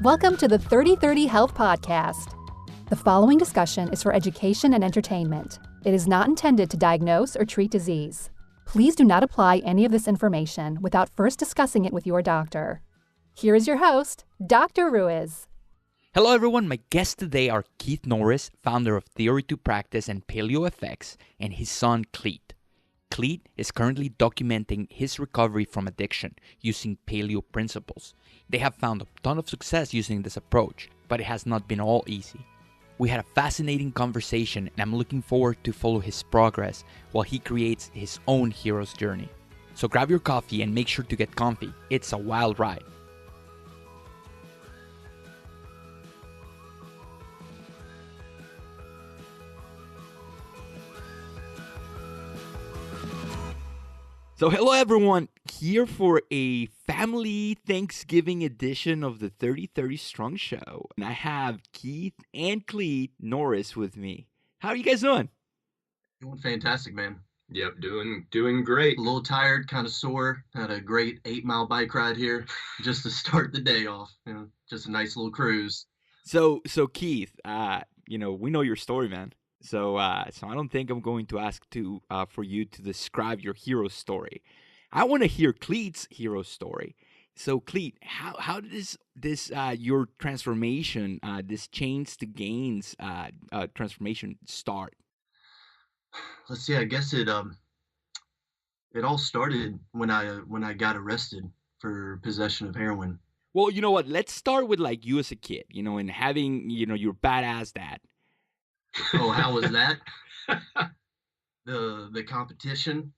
Welcome to the 3030 Health Podcast. The following discussion is for education and entertainment. It is not intended to diagnose or treat disease. Please do not apply any of this information without first discussing it with your doctor. Here is your host, Dr. Ruiz. Hello everyone, my guests today are Keith Norris, founder of Theory to Practice and PaleoFx, and his son Kleat. Kleat is currently documenting his recovery from addiction using Paleo Principles. They have found a ton of success using this approach, but it has not been all easy. We had a fascinating conversation, and I'm looking forward to follow his progress while he creates his own hero's journey. So grab your coffee and make sure to get comfy. It's a wild ride. So hello everyone, here for a family Thanksgiving edition of the 3030 Strong Show. And I have Keith and Kleat Norris with me. How are you guys doing? Doing fantastic, man. Yep, doing great. A little tired, kind of sore. Had a great 8-mile bike ride here just to start the day off. Just a nice little cruise. So Keith, we know your story, man. So I don't think I'm going to ask for you to describe your hero story. I want to hear Kleat's hero story. So Kleat, how did this your transformation, this chains to gains transformation start? Let's see. I guess it all started when I got arrested for possession of heroin. Well, you know what? Let's start with like you as a kid, and having your badass dad. Oh, how was that? The competition,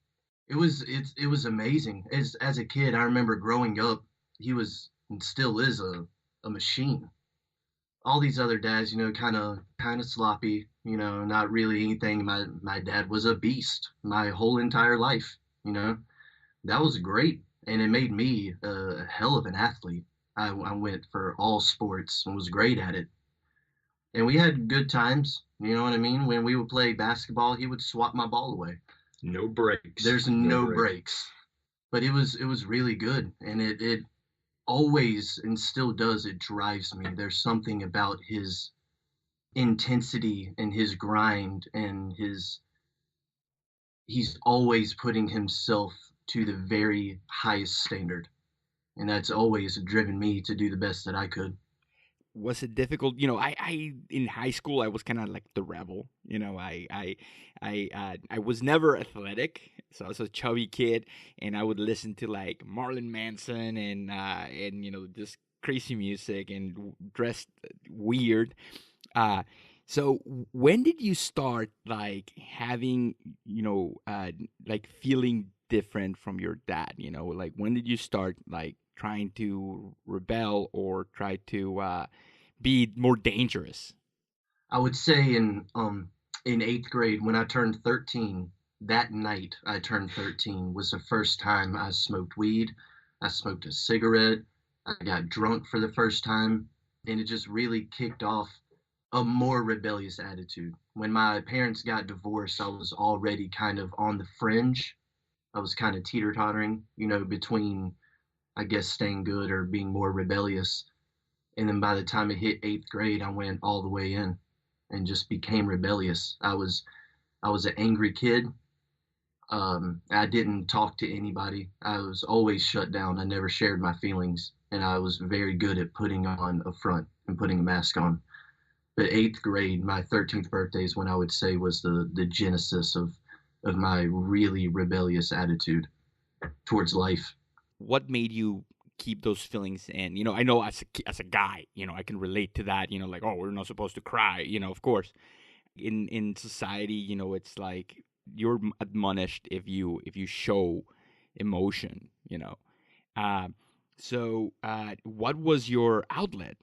it was amazing. As a kid, I remember growing up, he was and still is a machine. All these other dads, kind of sloppy, not really anything. My dad was a beast my whole entire life. That was great, and it made me a hell of an athlete. I went for all sports and was great at it. And we had good times, you know what I mean? When we would play basketball, he would swat my ball away. No breaks. There's no breaks. But it was really good. And it always, and still does, it drives me. There's something about his intensity and his grind and he's always putting himself to the very highest standard. And that's always driven me to do the best that I could. Was it difficult? I in high school I was kind of like the rebel. I was never athletic, so I was a chubby kid, and I would listen to like Marilyn Manson and just crazy music and dressed weird. So when did you start like having like feeling different from your dad? Like when did you start like trying to rebel or try to be more dangerous? I would say in 8th grade, when I turned 13, that night I turned 13 was the first time I smoked weed. I smoked a cigarette. I got drunk for the first time, and it just really kicked off a more rebellious attitude. When my parents got divorced, I was already kind of on the fringe. I was kind of teeter-tottering, between, I guess, staying good or being more rebellious. And then by the time it hit 8th grade, I went all the way in and just became rebellious. I was an angry kid. I didn't talk to anybody. I was always shut down. I never shared my feelings. And I was very good at putting on a front and putting a mask on. But 8th grade, my 13th birthday is when I would say was the genesis of my really rebellious attitude towards life. What made you keep those feelings in? I know as a guy, I can relate to that, like, oh, we're not supposed to cry, of course. In society, it's like you're admonished if you show emotion, So what was your outlet?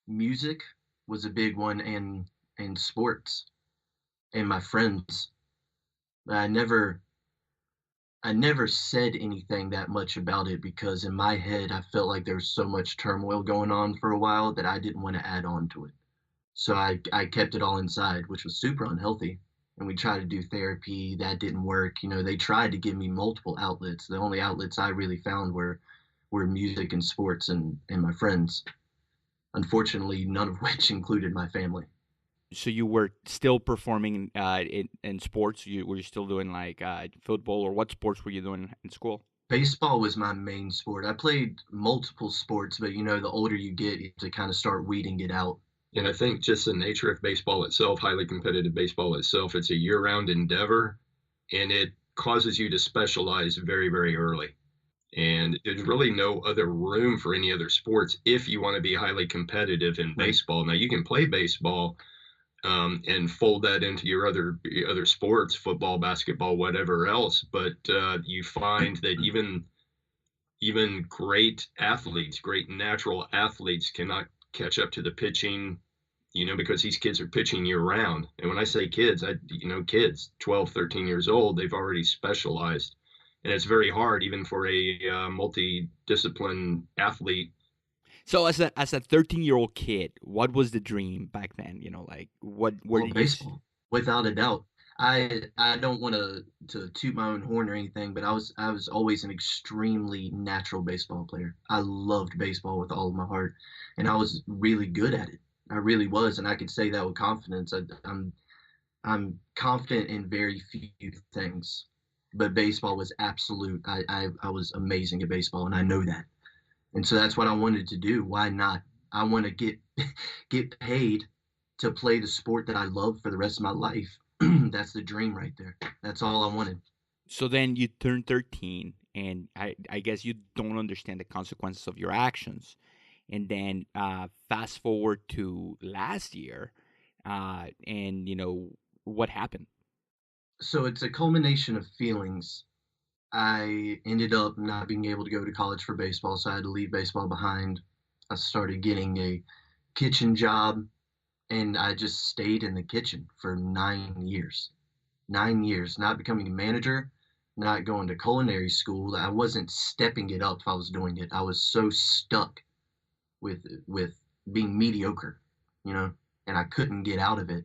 Music was a big one, and sports and my friends. I never said anything that much about it because in my head, I felt like there was so much turmoil going on for a while that I didn't want to add on to it. So I kept it all inside, which was super unhealthy. And we tried to do therapy. That didn't work. They tried to give me multiple outlets. The only outlets I really found were were music and sports and my friends. Unfortunately, none of which included my family. So you were still performing in sports? Were you still doing like football, or what sports were you doing in school? Baseball was my main sport. I played multiple sports, but the older you get, you have to kind of start weeding it out. And I think just the nature of baseball itself, highly competitive baseball itself, it's a year-round endeavor, and it causes you to specialize very, very early. And there's really no other room for any other sports if you want to be highly competitive in baseball. Now, you can play baseball and fold that into your other sports, football, basketball, whatever else. But you find that even great athletes, great natural athletes, cannot catch up to the pitching, because these kids are pitching year round. And when I say kids, kids 12, 13 years old, they've already specialized. And it's very hard, even for a multi-discipline athlete. So as a 13-year-old kid, what was the dream back then? Like where did baseball, without a doubt. I don't want to toot my own horn or anything, but I was always an extremely natural baseball player. I loved baseball with all of my heart, and I was really good at it. I really was, and I could say that with confidence. I'm confident in very few things, but baseball was absolute. I was amazing at baseball, and I know that. And so that's what I wanted to do. Why not? I want to get paid to play the sport that I love for the rest of my life. That's the dream right there. That's all I wanted. So then you turn 13, and I guess you don't understand the consequences of your actions. And then fast forward to last year, and what happened? So it's a culmination of feelings. I ended up not being able to go to college for baseball, so I had to leave baseball behind. I started getting a kitchen job, and I just stayed in the kitchen for 9 years. 9 years, not becoming a manager, not going to culinary school. I wasn't stepping it up if I was doing it. I was so stuck with being mediocre, and I couldn't get out of it.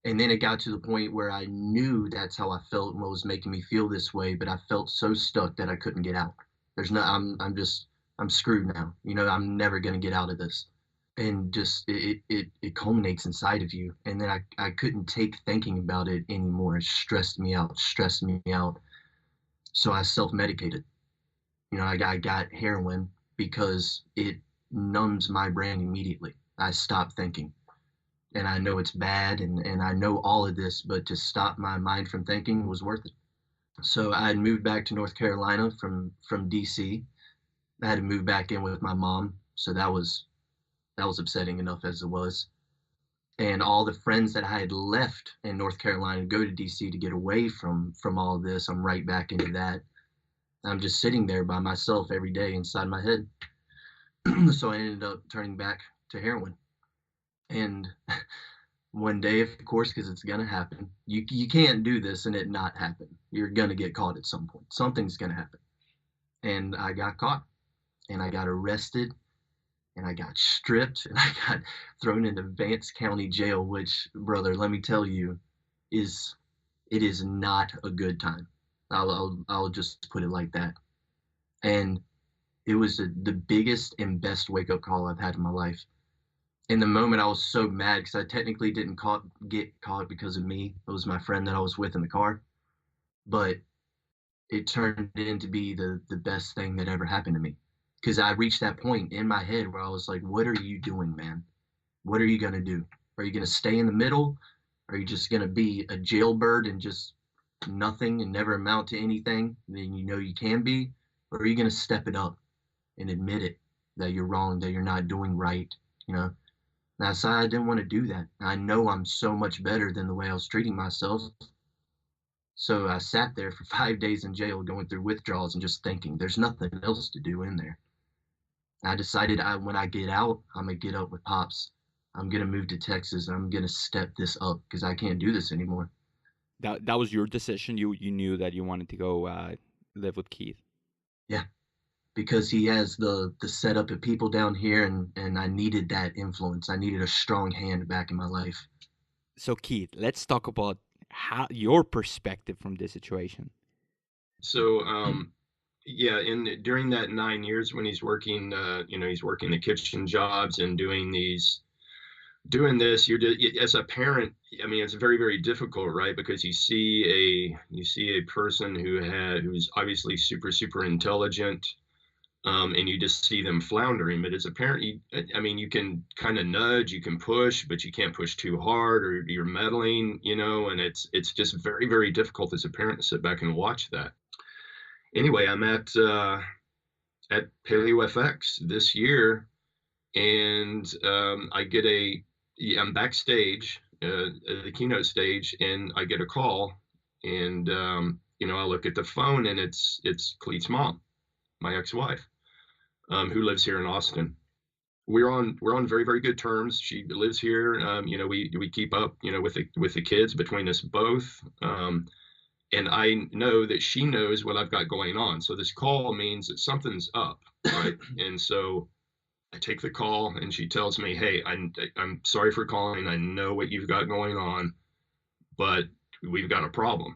And then it got to the point where I knew that's how I felt and what was making me feel this way, but I felt so stuck that I couldn't get out. I'm screwed now. I'm never gonna get out of this. And just it culminates inside of you. And then I couldn't take thinking about it anymore. It stressed me out. So I self-medicated. I got heroin because it numbs my brain immediately. I stopped thinking. And I know it's bad, and I know all of this, but to stop my mind from thinking was worth it. So I had moved back to North Carolina from DC. I had to move back in with my mom, so that was upsetting enough as it was. And all the friends that I had left in North Carolina to go to DC to get away from all of this, I'm right back into that. I'm just sitting there by myself every day inside my head. So I ended up turning back to heroin. And one day, of course, because it's going to happen, you can't do this and it not happen. You're going to get caught at some point. Something's going to happen. And I got caught, and I got arrested, and I got stripped, and I got thrown into Vance County Jail, which, brother, let me tell you, it is not a good time. I'll just put it like that. And it was the biggest and best wake-up call I've had in my life. In the moment, I was so mad because I technically didn't get caught because of me. It was my friend that I was with in the car. But it turned into be the best thing that ever happened to me. Because I reached that point in my head where I was like, what are you doing, man? What are you going to do? Are you going to stay in the middle? Are you just going to be a jailbird and just nothing and never amount to anything then you can be? Or are you going to step it up and admit it, that you're wrong, that you're not doing right, Now, so I didn't want to do that. I know I'm so much better than the way I was treating myself. So I sat there for 5 days in jail going through withdrawals and just thinking there's nothing else to do in there. I decided when I get out, I'm going to get up with Pops. I'm going to move to Texas. I'm going to step this up because I can't do this anymore. That was your decision? You knew that you wanted to go live with Keith? Yeah. Because he has the setup of people down here, and I needed that influence. I needed a strong hand back in my life. So Keith, let's talk about your perspective from this situation. So Yeah, and during that 9 years when he's working, he's working the kitchen jobs and doing this, as a parent, I mean, it's very, very difficult, right? Because you see a person who's obviously super, super intelligent, and you just see them floundering. But as a parent, I mean, you can kind of nudge, you can push, but you can't push too hard, or you're meddling, and it's just very, very difficult as a parent to sit back and watch that. Anyway, I'm at PaleoFX this year, and I'm backstage, at the keynote stage, and I get a call, and I look at the phone, and it's Kleat's mom, my ex-wife, who lives here in Austin. We're on very, very good terms. She lives here. We keep up, with the kids between us both. And I know that she knows what I've got going on. So this call means that something's up, right? And so I take the call, and she tells me, "Hey, I'm sorry for calling. I know what you've got going on, but we've got a problem."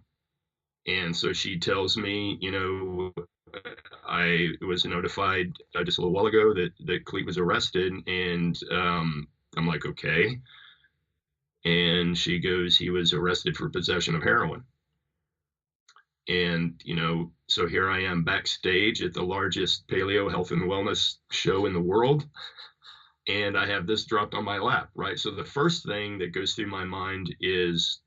And so she tells me, I was notified just a little while ago that Kleat was arrested, and I'm like, okay. And she goes, he was arrested for possession of heroin. And, so here I am backstage at the largest paleo health and wellness show in the world. And I have this dropped on my lap, right? So the first thing that goes through my mind is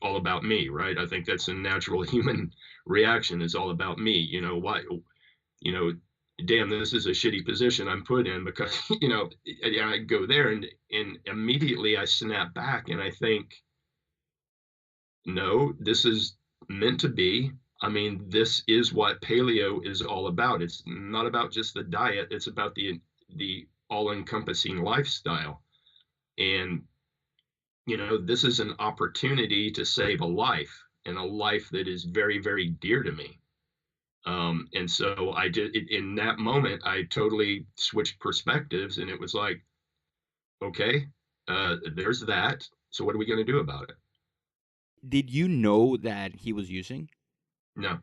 all about me, right? I think that's a natural human reaction, is all about me. Why, damn, this is a shitty position I'm put in, because, I go there, and immediately I snap back, and I think, no, this is meant to be. I mean, this is what paleo is all about. It's not about just the diet. It's about the all-encompassing lifestyle. And, this is an opportunity to save a life, and a life that is very, very dear to me. And so in that moment, I totally switched perspectives, and it was like, okay, there's that. So what are we going to do about it? Did you know that he was using? No,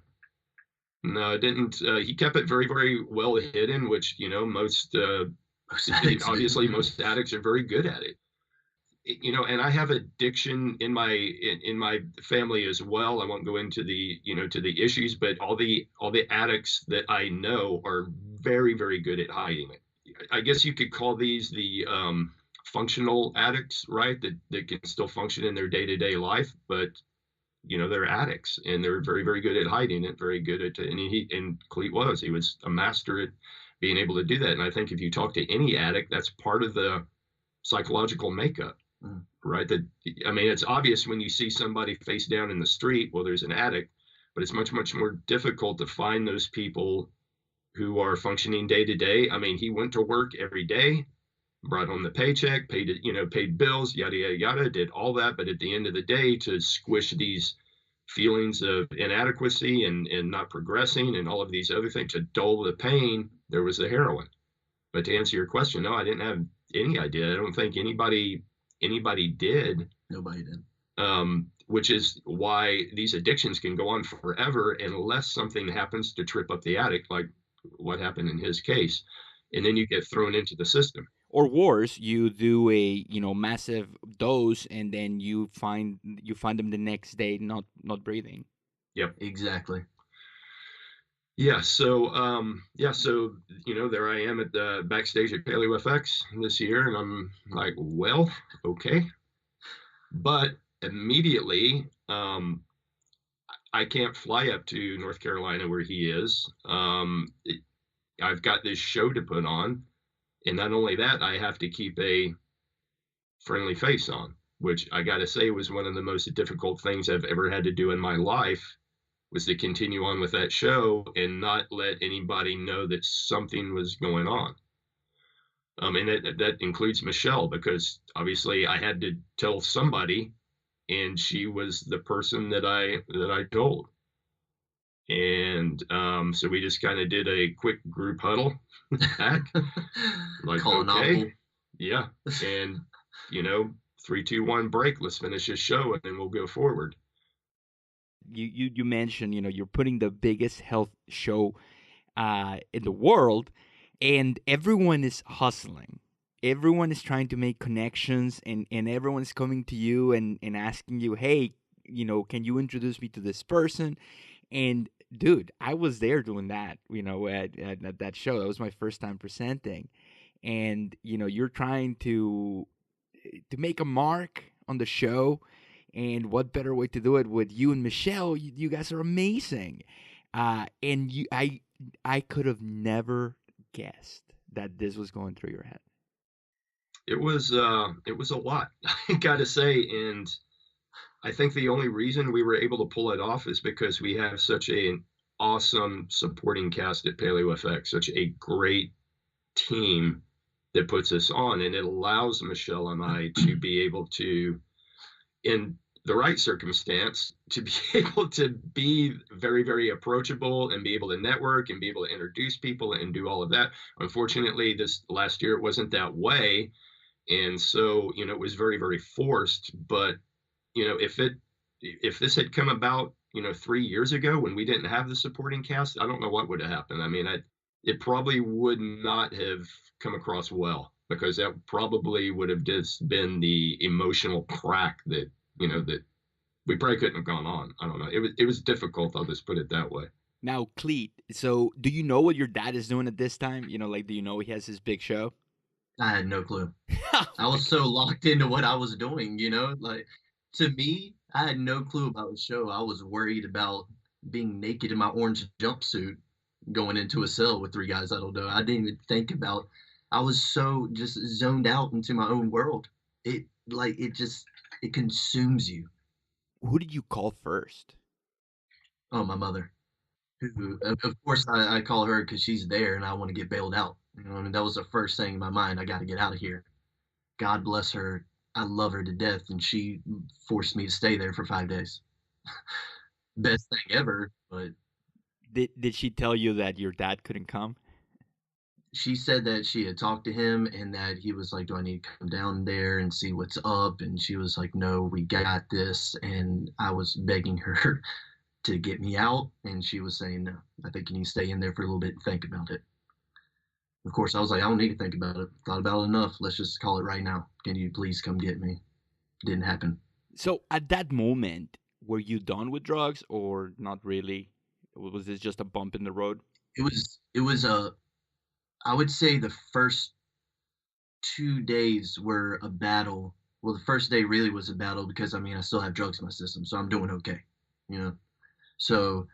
I didn't. He kept it very, very well hidden, which, most obviously most addicts are very good at it. And I have addiction in my family as well. I won't go into the issues, but all the addicts that I know are very, very good at hiding it. I guess you could call these the functional addicts, right? That can still function in their day-to-day life, but they're addicts, and they're very, very good at hiding it, very good at, and Kleat was a master at being able to do that. And I think if you talk to any addict, that's part of the psychological makeup. Right? It's obvious when you see somebody face down in the street, well, there's an addict, but it's much, much more difficult to find those people who are functioning day to day. He went to work every day, brought home the paycheck, paid bills, yada, yada, yada, did all that. But at the end of the day, to squish these feelings of inadequacy and not progressing and all of these other things, to dull the pain, there was the heroin. But to answer your question, no, I didn't have any idea. I don't think anybody did. Nobody did. Which is why these addictions can go on forever unless something happens to trip up the addict, like what happened in his case, and then you get thrown into the system. Or worse, you do a massive dose, and then you find them the next day not breathing. Yep, exactly. Yeah. So there I am at the backstage at PaleoFX this year, and I'm like, well, okay. But immediately, I can't fly up to North Carolina where he is. I've got this show to put on, and not only that, I have to keep a friendly face on, which I got to say was one of the most difficult things I've ever had to do in my life, was to continue on with that show and not let anybody know that something was going on. And that includes Michelle, because obviously I had to tell somebody, and she was the person that I told. And so we just kind of did a quick group huddle back, like, okay, yeah, and 3, 2, 1 break. Let's finish this show, and then we'll go forward. You mentioned, you're putting the biggest health show in the world, and everyone is hustling. Everyone is trying to make connections, and everyone is coming to you and asking you, hey, can you introduce me to this person? And dude, I was there doing that, at that show. That was my first time presenting. And, you're trying to make a mark on the show. And what better way to do it with you and Michelle? You guys are amazing. And I could have never guessed that this was going through your head. It was a lot, I gotta say. And I think the only reason we were able to pull it off is because we have such an awesome supporting cast at PaleoFx, such a great team that puts us on, and it allows Michelle and I to be able to, in the right circumstance, to be able to be very, very approachable and be able to network and be able to introduce people and do all of that. Unfortunately, this last year, it wasn't that way. And so, it was very, very forced. But, if this had come about, 3 years ago when we didn't have the supporting cast, I don't know what would have happened. I mean, it probably would not have come across well, because that probably would have just been the emotional crack that, that we probably couldn't have gone on. I don't know. It was difficult. I'll just put it that way. Now, Kleat, so do you know what your dad is doing at this time? Do you know he has his big show? I had no clue. I was so locked into what I was doing, like, to me, I had no clue about the show. I was worried about being naked in my orange jumpsuit going into a cell with 3 guys I don't know. I didn't even think about, I was so just zoned out into my own world. It consumes you. Who did you call first? Oh, my mother. Who, of course, I call her because she's there and I want to get bailed out. That was the first thing in my mind. I got to get out of here. God bless her. I love her to death, and she forced me to stay there for 5 days. Best thing ever, but did she tell you that your dad couldn't come? She said that she had talked to him and that he was like, do I need to come down there and see what's up? And she was like, no, we got this. And I was begging her to get me out, and she was saying, no, I think you need to stay in there for a little bit and think about it. Of course, I was like, I don't need to think about it. Thought about it enough. Let's just call it right now. Can you please come get me? Didn't happen. So at that moment, were you done with drugs or not really? Was this just a bump in the road? It was I would say the first 2 days were a battle. Well, the first day really was a battle because, I still have drugs in my system, so I'm doing okay, So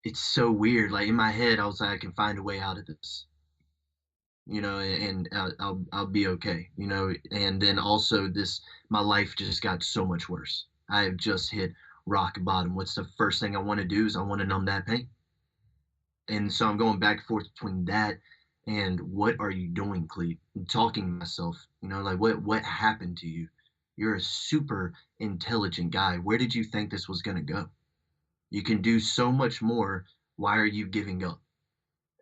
it's so weird. Like, in my head, I was like, I can find a way out of this. And I'll be okay, and then also my life just got so much worse. I have just hit rock bottom. What's the first thing I want to do is I want to numb that pain. And so I'm going back and forth between that and what are you doing, Kleat? I'm talking to myself, like what happened to you? You're a super intelligent guy. Where did you think this was going to go? You can do so much more. Why are you giving up?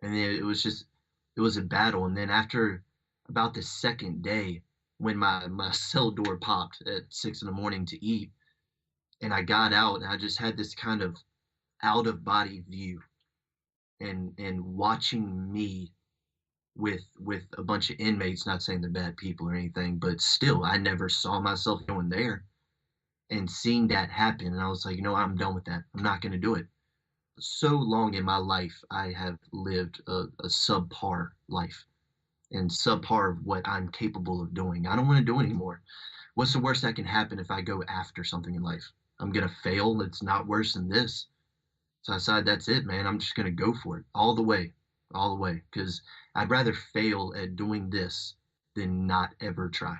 And it was a battle. And then after about the second day, when my cell door popped at 6 a.m. to eat, and I got out, and I just had this kind of out of body view, and watching me with a bunch of inmates, not saying they're bad people or anything, but still, I never saw myself going there, and seeing that happen, and I was like, I'm done with that. I'm not going to do it. So long in my life, I have lived a subpar life, and subpar of what I'm capable of doing. I don't want to do anymore. What's the worst that can happen if I go after something in life? I'm going to fail. It's not worse than this. So I decided, that's it, man. I'm just going to go for it all the way, because I'd rather fail at doing this than not ever try.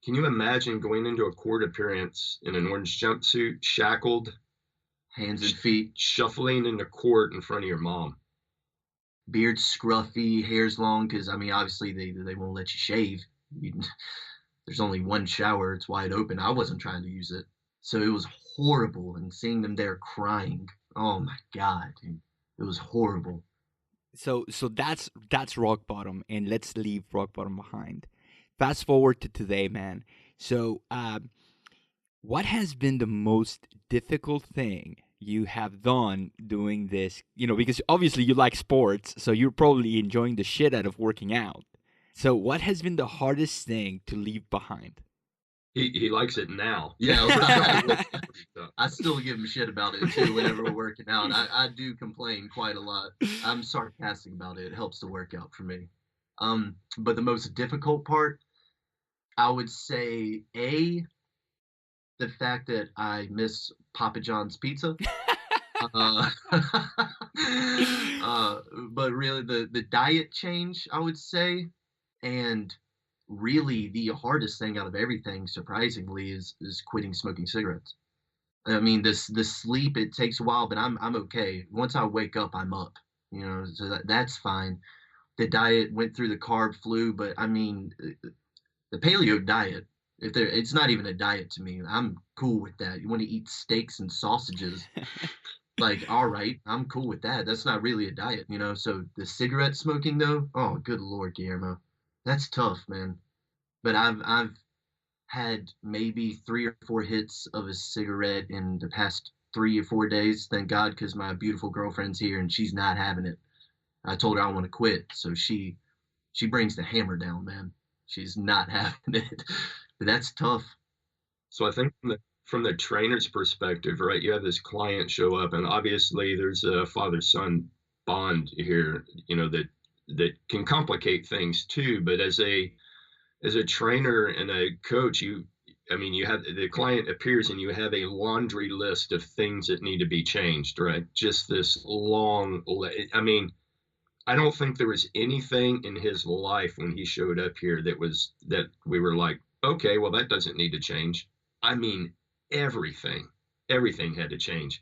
Can you imagine going into a court appearance in an orange jumpsuit, shackled, hands and feet, shuffling into court in front of your mom? Beard scruffy, hair's long, because obviously they won't let you shave. There's only one shower, it's wide open. I wasn't trying to use it, so it was horrible. And seeing them there crying, oh my God, dude, it was horrible. So that's rock bottom, and let's leave rock bottom behind. Fast forward to today, man. So what has been the most difficult thing you have done doing this, because obviously you like sports, so you're probably enjoying the shit out of working out. So what has been the hardest thing to leave behind? He likes it now. Yeah, right. I still give him shit about it too whenever we're working out. I do complain quite a lot. I'm sarcastic about it. It helps the workout for me. But the most difficult part, I would say, the fact that I miss Papa John's pizza. uh, but really the diet change, I would say, and really the hardest thing out of everything, surprisingly, is quitting smoking cigarettes. I mean, the sleep, it takes a while, but I'm okay. Once I wake up, I'm up. So that's fine. The diet went through the carb flu, but I mean, the paleo diet, it's not even a diet to me. I'm cool with that. You want to eat steaks and sausages, like, all right, I'm cool with that. That's not really a diet. So the cigarette smoking though, oh, good Lord, Guillermo, that's tough, man. But I've had maybe 3 or 4 hits of a cigarette in the past 3 or 4 days. Thank God, because my beautiful girlfriend's here and she's not having it. I told her I want to quit, so she brings the hammer down, man. She's not having it. But that's tough. So I think from the trainer's perspective, right, you have this client show up, and obviously there's a father-son bond here, that can complicate things too. But as a trainer and a coach, you have the client appears and you have a laundry list of things that need to be changed, right? Just this long, I don't think there was anything in his life when he showed up here that we were like, okay, well, that doesn't need to change. I mean, everything had to change.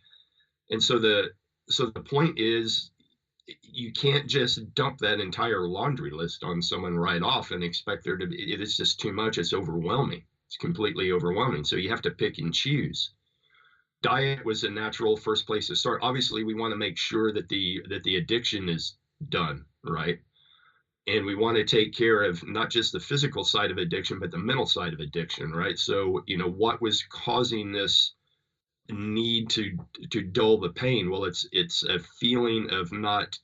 And so the point is, you can't just dump that entire laundry list on someone right off and expect there to be, it's just too much. It's overwhelming. It's completely overwhelming. So you have to pick and choose. Diet was a natural first place to start. Obviously, we want to make sure that the addiction is done, right? And we want to take care of not just the physical side of addiction, but the mental side of addiction, right? So, what was causing this need to dull the pain? Well, it's a feeling of not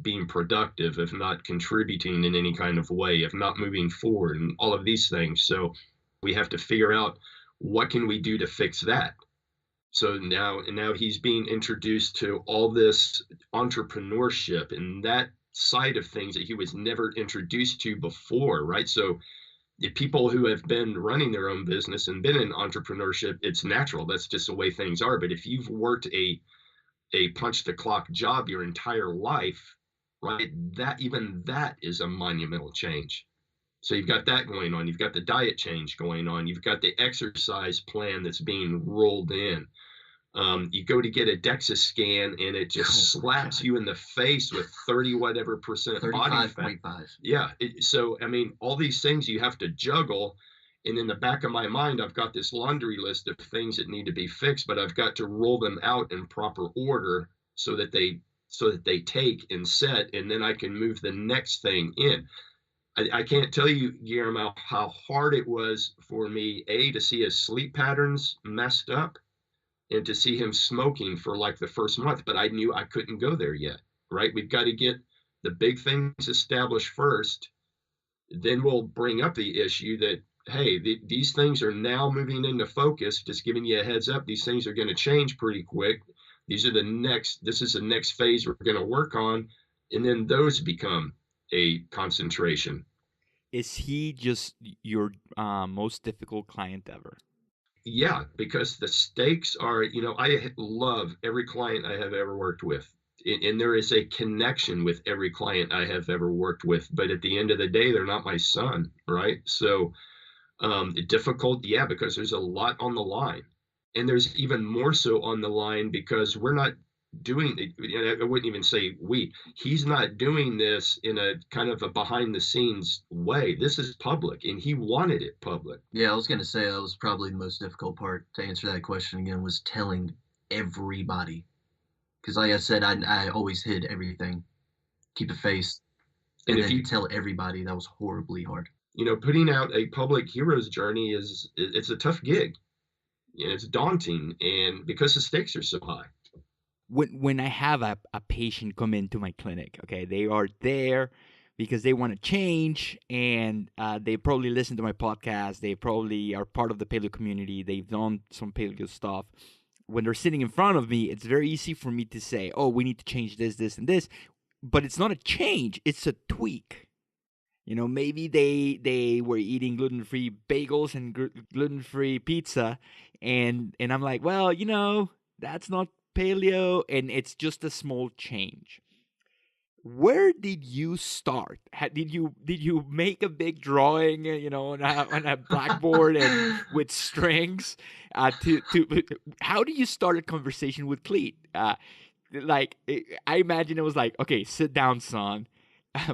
being productive, of not contributing in any kind of way, of not moving forward, and all of these things. So we have to figure out, what can we do to fix that? So now he's being introduced to all this entrepreneurship and that side of things that he was never introduced to before, right? So the people who have been running their own business and been in entrepreneurship, it's natural. That's just the way things are. But if you've worked a punch the clock job your entire life, right, that is a monumental change. So you've got that going on. You've got the diet change going on. You've got the exercise plan that's being rolled in. You go to get a DEXA scan and it just slaps you in the face with 30 whatever percent body fat. 35.5. Yeah. So, all these things you have to juggle. And in the back of my mind, I've got this laundry list of things that need to be fixed, but I've got to roll them out in proper order so that they take and set, and then I can move the next thing in. I can't tell you, Guillermo, how hard it was for me, to see his sleep patterns messed up and to see him smoking for like the first month, but I knew I couldn't go there yet, right? We've got to get the big things established first. Then we'll bring up the issue that, hey, these things are now moving into focus. Just giving you a heads up, these things are going to change pretty quick. This is the next phase we're going to work on. And then those become a concentration. Is he just your most difficult client ever? Yeah, because the stakes are, I love every client I have ever worked with. And there is a connection with every client I have ever worked with. But at the end of the day, they're not my son, right? So difficult, yeah, because there's a lot on the line. And there's even more so on the line because we're not doing it. I wouldn't even say he's not doing this in a kind of a behind the scenes way. This is public, and he wanted it public. Yeah, I was going to say that was probably the most difficult part to answer that question again, was telling everybody. Because like I said, I always hid everything, keep a face, and then if you tell everybody, that was horribly hard. Putting out a public hero's journey it's a tough gig. It's daunting, and because the stakes are so high. when I have a patient come into my clinic, okay, they are there because they want to change, and they probably listen to my podcast. They probably are part of the paleo community. They've done some paleo stuff. When they're sitting in front of me, it's very easy for me to say, oh, we need to change this, this, and this. But it's not a change. It's a tweak. Maybe they were eating gluten-free bagels and gluten-free pizza, and I'm like, well, that's not paleo, and it's just a small change. Where did you start? Did you make a big drawing, on a blackboard and with strings? How do you start a conversation with Kleat? I imagine it was like, okay, sit down, son.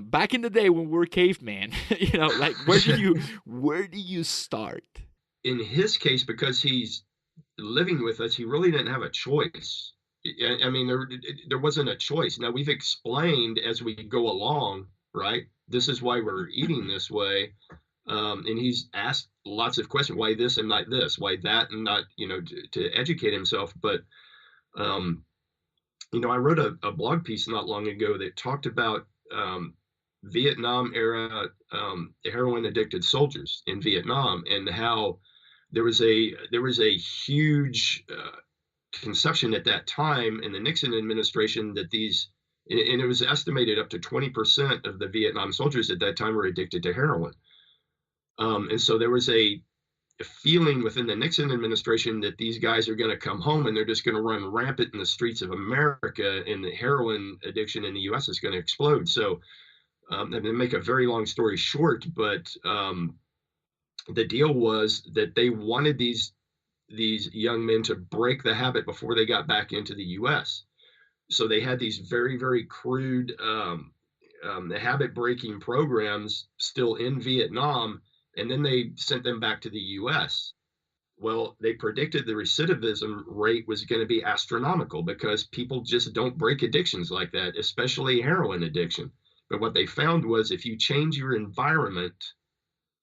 Back in the day when we were caveman, where do you start? In his case, because he's living with us, he really didn't have a choice. I mean, there wasn't a choice. Now, we've explained as we go along, right? This is why we're eating this way. And he's asked lots of questions. Why this and not this? Why that and not, to educate himself. But, I wrote a blog piece not long ago that talked about Vietnam era heroin addicted soldiers in Vietnam, and how there was a huge conception at that time in the Nixon administration that and it was estimated up to 20% of the Vietnam soldiers at that time were addicted to heroin. And so there was a feeling within the Nixon administration that these guys are going to come home and they're just going to run rampant in the streets of America, and the heroin addiction in the U.S. is going to explode. So, and to make a very long story short, but the deal was that they wanted these young men to break the habit before they got back into the U.S. So they had these very, very crude habit breaking programs still in Vietnam, and then they sent them back to the U.S. Well, they predicted the recidivism rate was going to be astronomical because people just don't break addictions like that, especially heroin addiction. But what they found was if you change your environment,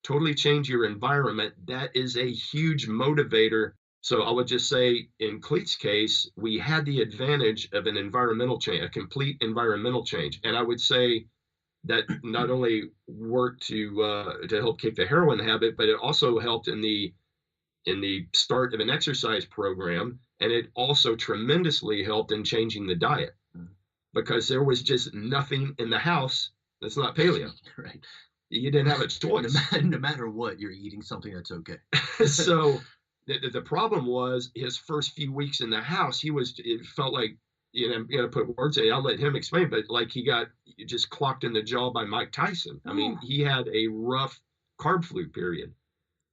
totally change your environment, that is a huge motivator. So I would just say in Kleat's case, we had the advantage of an environmental change, a complete environmental change. And I would say that not only worked to help kick the heroin habit, but it also helped in the start of an exercise program. And it also tremendously helped in changing the diet, because there was just nothing in the house that's not paleo. Right. You didn't have a choice. No matter what, you're eating something that's okay. So the problem was his first few weeks in the house, it felt like, I'm going to put words in it, I'll let him explain, but like he got just clocked in the jaw by Mike Tyson. I mean, he had a rough carb flu period.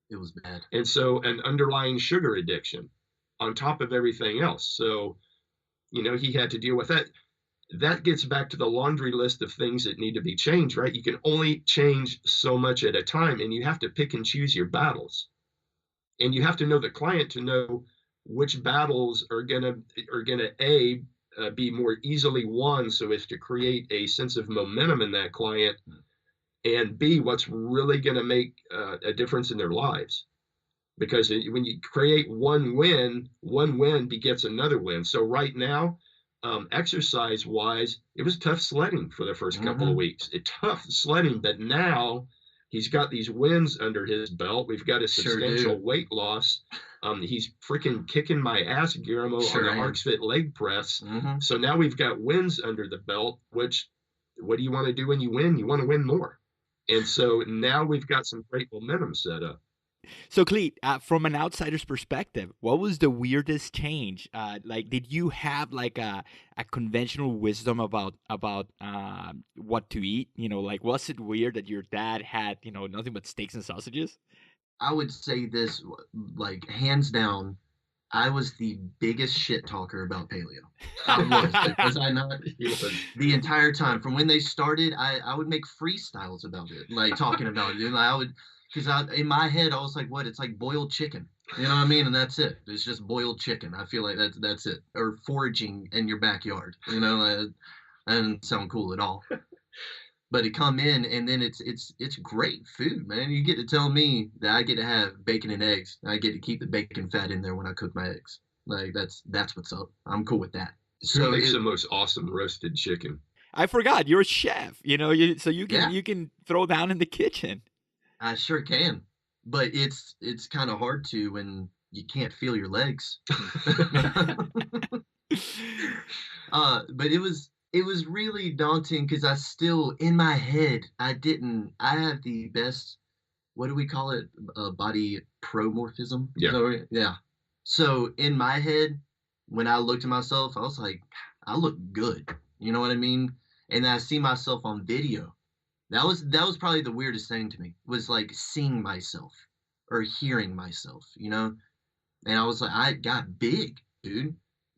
It was bad. And so an underlying sugar addiction on top of everything else. So, he had to deal with that. That gets back to the laundry list of things that need to be changed, right? You can only change so much at a time, and you have to pick and choose your battles. And you have to know the client to know which battles are gonna be more easily won, so as to create a sense of momentum in that client, and B, what's really going to make a difference in their lives. Because when you create one win begets another win. So right now, exercise wise, it was tough sledding for the first couple of weeks. Tough sledding, but now he's got these wins under his belt. We've got a substantial weight loss. He's freaking kicking my ass, Guillermo, on the Arcs Fit leg press. So now we've got wins under the belt, which, what do you want to do when you win? You want to win more. And so now we've got some great momentum set up. So, Kleat, from an outsider's perspective, what was the weirdest change? Did you have like a conventional wisdom about what to eat? Was it weird that your dad had, nothing but steaks and sausages? I would say this, like, hands down, I was the biggest shit talker about paleo. I was. Was I not? The entire time. From when they started, I would make freestyles about it, like talking about it. And I would, because in my head, I was like, what? It's like boiled chicken. You know what I mean? And that's it. It's just boiled chicken. I feel like that's it. Or foraging in your backyard. That doesn't sound cool at all. But it come in, and then it's great food, man. You get to tell me that I get to have bacon and eggs. I get to keep the bacon fat in there when I cook my eggs. Like that's what's up. I'm cool with that. Who So makes the most awesome roasted chicken? I forgot you're a chef. So you yeah, can throw down in the kitchen. I sure can. But it's kind of hard to when you can't feel your legs. But it was really daunting because I still in my head I have the best, what do we call it, body promorphism. Is Yeah. that right? Yeah. So in my head, when I looked at myself, I was like, I look good. You know what I mean? And I see myself on video. That was probably the weirdest thing to me, was like seeing myself or hearing myself, And I was like, I got big, dude.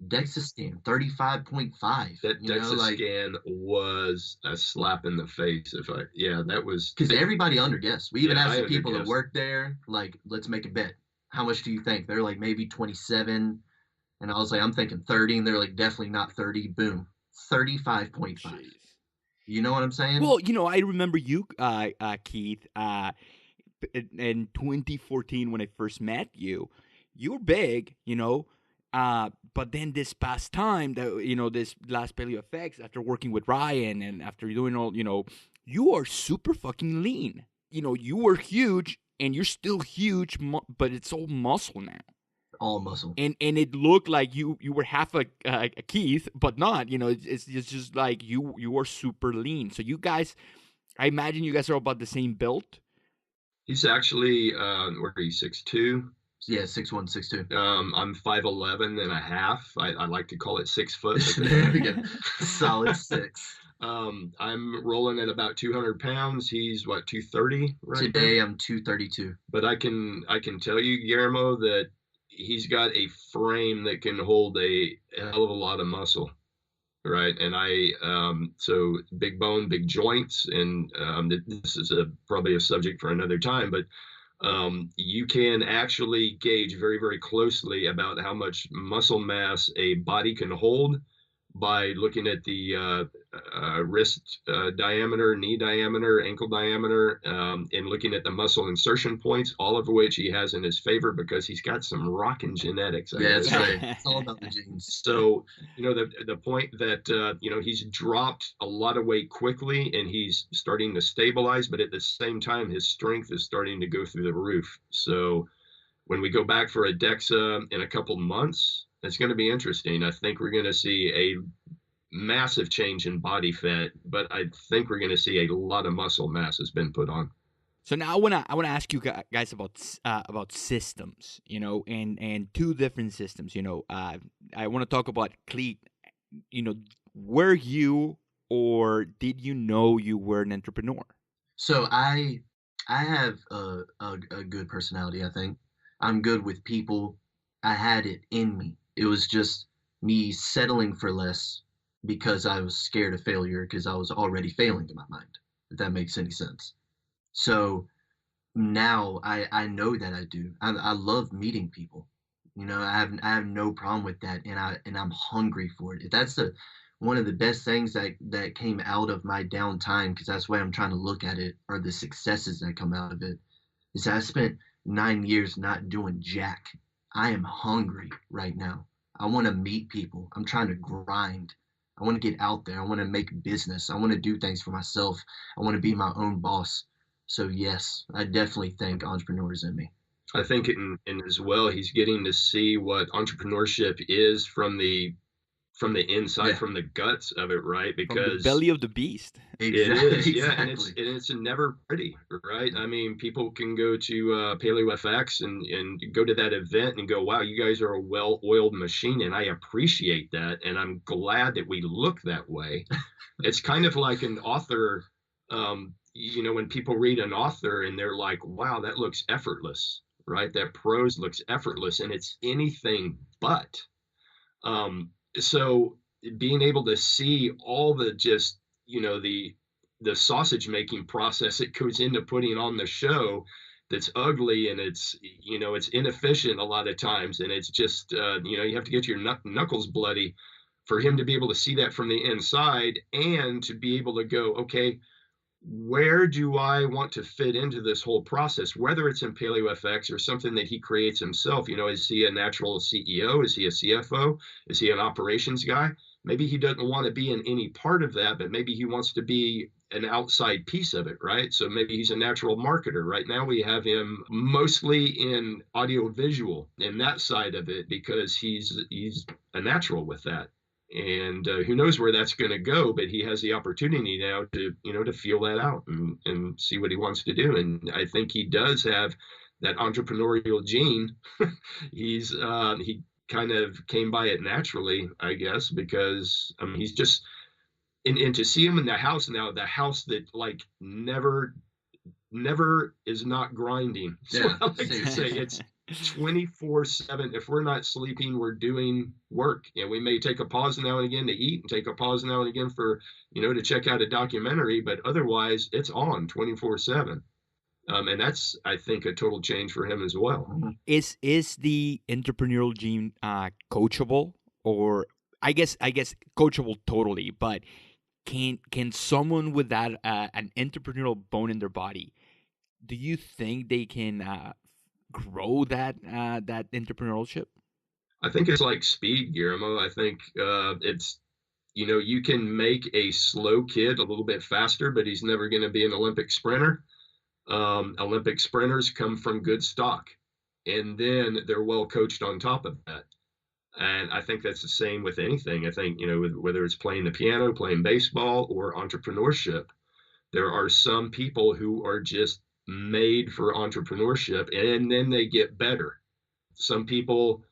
DEXA scan 35.5. That DEXA scan was a slap in the face. That was because everybody underguessed. We even asked the people that underguessed. work there, like, let's make a bet. How much do you think? They're like, maybe 27. And I was like, I'm thinking 30. And they're like, definitely not 30. Boom. 35.5. Jeez. You know what I'm saying? Well, I remember you, Keith, in 2014 when I first met you. You were big, but then this past time, this last PaleoFx, after working with Ryan and after doing all, you are super fucking lean. You were huge and you're still huge, but it's all muscle now. All muscle. And it looked like you were half a Keith, but not. It's just like you are super lean. So you guys, I imagine you guys are about the same build. He's actually, where are you, 6'2"? Yeah, 6'1", 6'2". I'm 5'11" and a half. I like to call it 6 foot. There we go. Solid 6. I'm rolling at about 200 pounds. He's what, 230 right Today now? I'm 232. But I can tell you, Guillermo, that he's got a frame that can hold a hell of a lot of muscle, right? And so big bone, big joints, and this is probably a subject for another time, but you can actually gauge very, very closely about how much muscle mass a body can hold by looking at the wrist diameter, knee diameter, ankle diameter, and looking at the muscle insertion points, all of which he has in his favor because he's got some rockin' genetics. Yeah, that's right. It's all about the genes. So, the point that, he's dropped a lot of weight quickly and he's starting to stabilize, but at the same time, his strength is starting to go through the roof. So when we go back for a DEXA in a couple months, it's going to be interesting. I think we're going to see a massive change in body fat, but I think we're going to see a lot of muscle mass has been put on. So now I wanna ask you guys about systems, and two different systems. I want to talk about Kleat. Were you or did you know you were an entrepreneur? So I have a good personality. I think I'm good with people. I had it in me. It was just me settling for less because I was scared of failure because I was already failing in my mind, if that makes any sense. So now I know that I do. I love meeting people. I have no problem with that, and I'm hungry for it. That's one of the best things that came out of my downtime, because that's the way I'm trying to look at it, are the successes that come out of it. Is I spent 9 years not doing jack. I am hungry right now. I want to meet people. I'm trying to grind. I want to get out there. I want to make business. I want to do things for myself. I want to be my own boss. So yes, I definitely think entrepreneur is in me. I think in as well, he's getting to see what entrepreneurship is from the inside, Yeah. from the guts of it, right? From Because the belly of the beast. it is, yeah, and Exactly. it's never pretty, right? I mean, people can go to PaleoFx and go to that event and go, wow, you guys are a well-oiled machine, and I appreciate that, and I'm glad that we look that way. It's kind of like an author, when people read an author and they're like, wow, that looks effortless, right? That prose looks effortless, and it's anything but. So being able to see all the just, the sausage making process that goes into putting on the show, that's ugly and it's inefficient a lot of times, and it's just you have to get your knuckles bloody for him to be able to see that from the inside and to be able to go, okay, where do I want to fit into this whole process, whether it's in PaleoFx or something that he creates himself? Is he a natural CEO? Is he a CFO? Is he an operations guy? maybe he doesn't want to be in any part of that, but maybe he wants to be an outside piece of it, right? So maybe he's a natural marketer. Right now we have him mostly in audio visual and that side of it because he's a natural with that. And who knows where that's going to go, but he has the opportunity now to, to feel that out and see what he wants to do. And I think he does have that entrepreneurial gene. He kind of came by it naturally, I guess, because he's just, and to see him in the house now, the house that like never is not grinding. So Yeah, I like to say it's 24/7. If we're not sleeping, we're doing work, and we may take a pause now and again to eat and take a pause now and again for, to check out a documentary, but otherwise it's on 24/7. And that's, I think, a total change for him as well. Is the entrepreneurial gene coachable, or I guess coachable totally, but can someone with that an entrepreneurial bone in their body, do you think they can grow that entrepreneurship? I think it's like speed, Guillermo. I think it's, you can make a slow kid a little bit faster, but he's never going to be an Olympic sprinter. Olympic sprinters come from good stock, and then they're well coached on top of that. And I think that's the same with anything. I think, whether it's playing the piano, playing baseball, or entrepreneurship, there are some people who are just made for entrepreneurship, and then they get better. Some people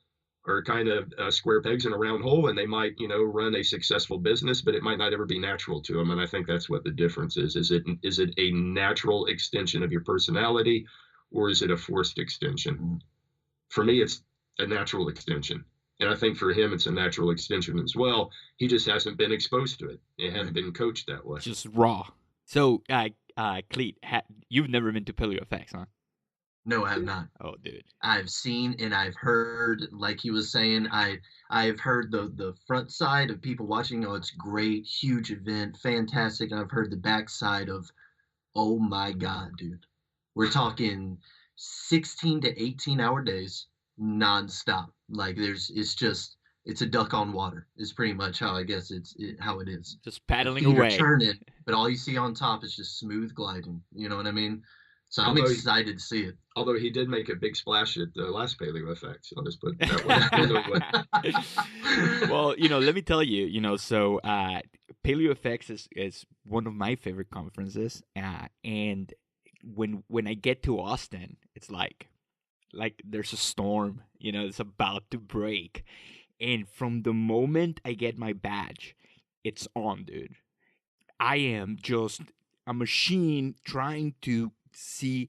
are kind of square pegs in a round hole, and they might, run a successful business, but it might not ever be natural to them. And I think that's what the difference is. Is it a natural extension of your personality, or is it a forced extension? For me, it's a natural extension. And I think for him, it's a natural extension as well. He just hasn't been exposed to it. It hasn't been coached that way. Just raw. So, Kleat, you've never been to PaleoFx, huh? No, I have not. Oh, dude. I've seen and I've heard, like he was saying, I've heard the front side of people watching. Oh, it's great, huge event, fantastic. And I've heard the back side of, oh my God, dude. We're talking 16 to 18-hour days, nonstop. Like it's a duck on water is pretty much how I guess how it is. Just paddling away. away. Churning, but all you see on top is just smooth gliding. You know what I mean? So I'm excited to see it. Although he did make a big splash at the last PaleoFx. I'll just put it that way. Well, let me tell you, so PaleoFx is one of my favorite conferences. And when I get to Austin, it's like there's a storm, it's about to break. And from the moment I get my badge, it's on, dude. I am just a machine trying to see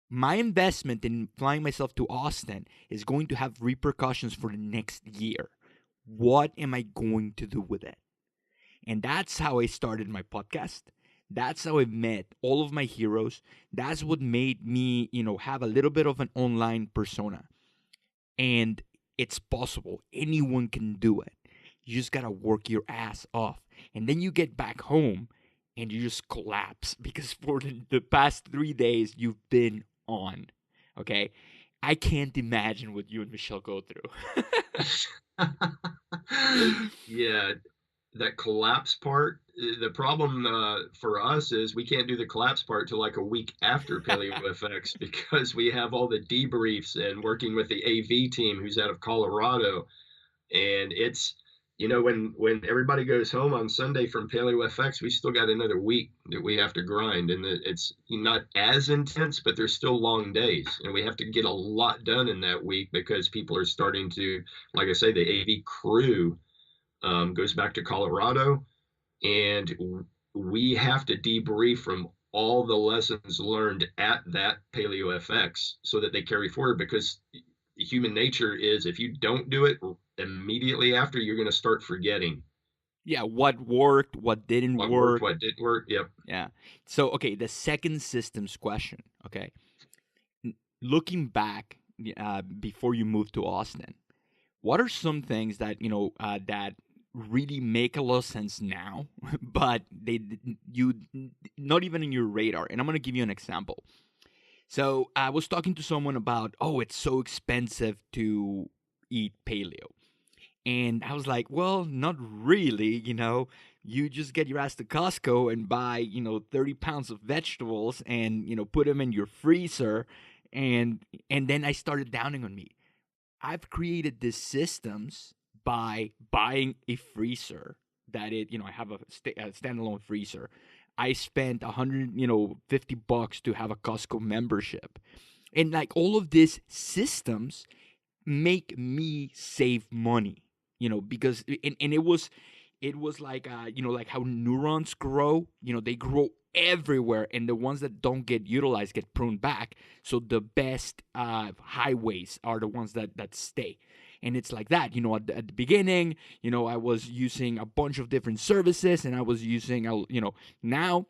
my investment in flying myself to Austin is going to have repercussions for the next year. What am I going to do with it? And that's how I started my podcast. That's how I met all of my heroes. That's what made me, have a little bit of an online persona. And it's possible. Anyone can do it. You just got to work your ass off. And then you get back home and you just collapse because for the past 3 days you've been on. Okay? I can't imagine what you and Michelle go through. Yeah, that collapse part. The problem for us is we can't do the collapse part till like a week after PaleoFx because we have all the debriefs and working with the AV team who's out of Colorado. And it's, when everybody goes home on Sunday from PaleoFx, we still got another week that we have to grind. And it's not as intense, but there's still long days. And we have to get a lot done in that week because people are starting to, like I say, the AV crew goes back to Colorado. And we have to debrief from all the lessons learned at that PaleoFx so that they carry forward, because human nature is if you don't do it immediately after, you're going to start forgetting. Yeah, what worked, what didn't work. What didn't work, yep. Yeah. So, okay, the second systems question, okay. Looking back before you moved to Austin, what are some things that, that really make a lot of sense now, but you not even in your radar? And I'm going to give you an example. So I was talking to someone about, it's so expensive to eat paleo. And I was like, well, not really, you just get your ass to Costco and buy, 30 pounds of vegetables and, put them in your freezer. And then I started downing on meat. I've created these systems by buying a freezer I have a standalone freezer. I spent 50 bucks to have a Costco membership. And like all of these systems make me save money, because and it was like like how neurons grow, they grow everywhere, and the ones that don't get utilized get pruned back. So the best highways are the ones that stay. And it's like that, at the beginning, I was using a bunch of different services, and I was using now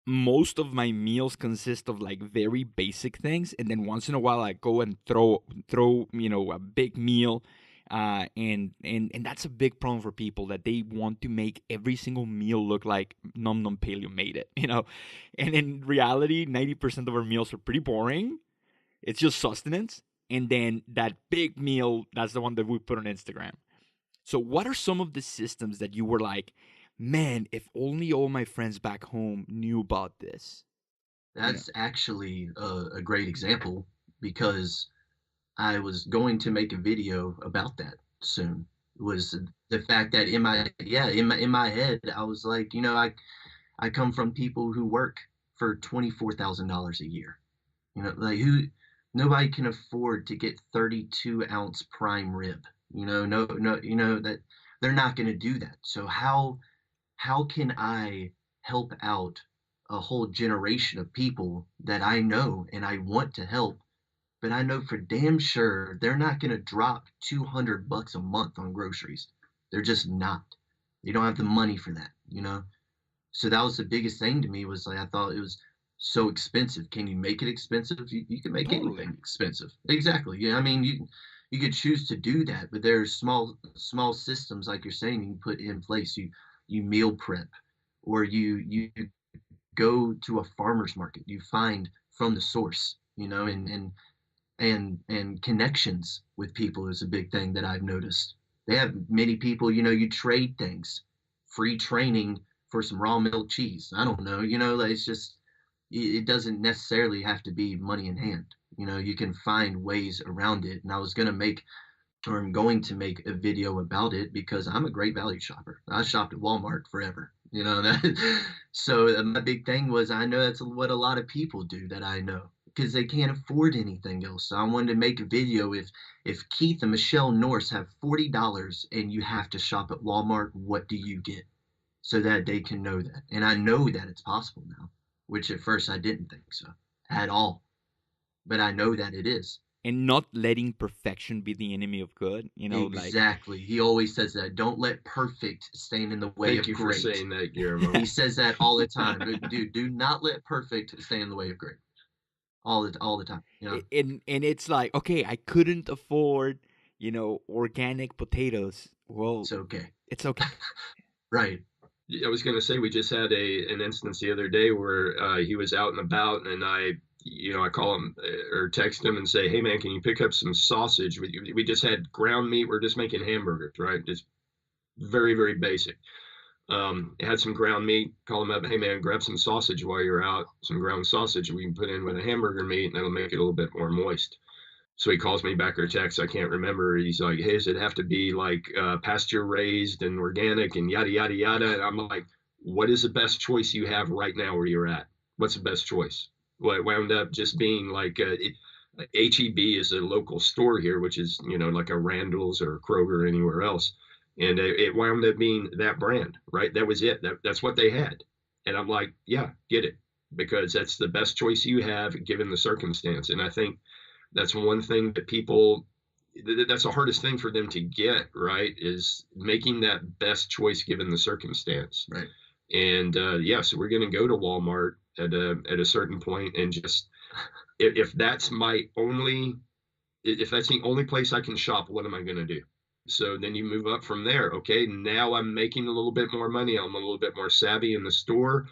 most of my meals consist of like very basic things, and then once in a while I go and throw a big meal. And that's a big problem for people, that they want to make every single meal look like Num Num Paleo made it, and in reality 90% of our meals are pretty boring. It's just sustenance. And then that big meal, that's the one that we put on Instagram. So what are some of the systems that you were like, man, if only all my friends back home knew about this? That's actually a great example, because I was going to make a video about that soon. Was the fact that in my head I was like, I come from people who work for $24,000 a year. Like nobody can afford to get 32-ounce prime rib. No, that they're not going to do that. So how can I help out a whole generation of people that I know and I want to help, but I know for damn sure they're not going to drop $200 a month on groceries. They're just not. They don't have the money for that. So that was the biggest thing to me, was like, I thought it was so expensive. Can you make it expensive? You can make Totally. anything expensive. Exactly. Yeah. I mean, you could choose to do that, but there's small systems, like you're saying, you put in place. You meal prep, or you go to a farmer's market. You find from the source, and connections with people is a big thing that I've noticed. They have many people, you trade things, free training for some raw milk cheese. I don't know, like, it's just, it doesn't necessarily have to be money in hand. You can find ways around it. And I'm going to make a video about it, because I'm a great value shopper. I shopped at Walmart forever, that. So my big thing was, I know that's what a lot of people do that I know, because they can't afford anything else. So I wanted to make a video. If Keith and Michelle Norris have $40 and you have to shop at Walmart, what do you get? So that they can know that. And I know that it's possible now, which at first I didn't think so at all. But I know that it is. And not letting perfection be the enemy of good, Exactly. He always says that. Don't let perfect stand in the way of great. Thank you for saying that, Guillermo. He says that all the time. Dude, do not let perfect stand in the way of great. All the time. And it's like, okay, I couldn't afford, organic potatoes. Well, it's okay. It's okay. Right. I was going to say, we just had an instance the other day where he was out and about, and I call him or text him and say, hey man, can you pick up some sausage? We just had ground meat. We're just making hamburgers, right? Just very, very basic. Had some ground meat. Call him up, hey man, grab some sausage while you're out, some ground sausage we can put in with a hamburger meat, and that'll make it a little bit more moist. So he calls me back or texts, I can't remember. He's like, hey, does it have to be like pasture raised and organic and yada, yada, yada? And I'm like, what is the best choice you have right now where you're at? What's the best choice? Well, it wound up just being like H-E-B is a local store here, which is, like a Randall's or a Kroger or anywhere else. And it wound up being that brand, right? That was it. That's what they had. And I'm like, yeah, get it. Because that's the best choice you have given the circumstance. And I think that's one thing that people, that's the hardest thing for them to get, right? Is making that best choice given the circumstance. Right. And so we're going to go to Walmart at a certain point, and just, if that's the only place I can shop, what am I going to do? So then you move up from there. Okay, now I'm making a little bit more money. I'm a little bit more savvy in the store.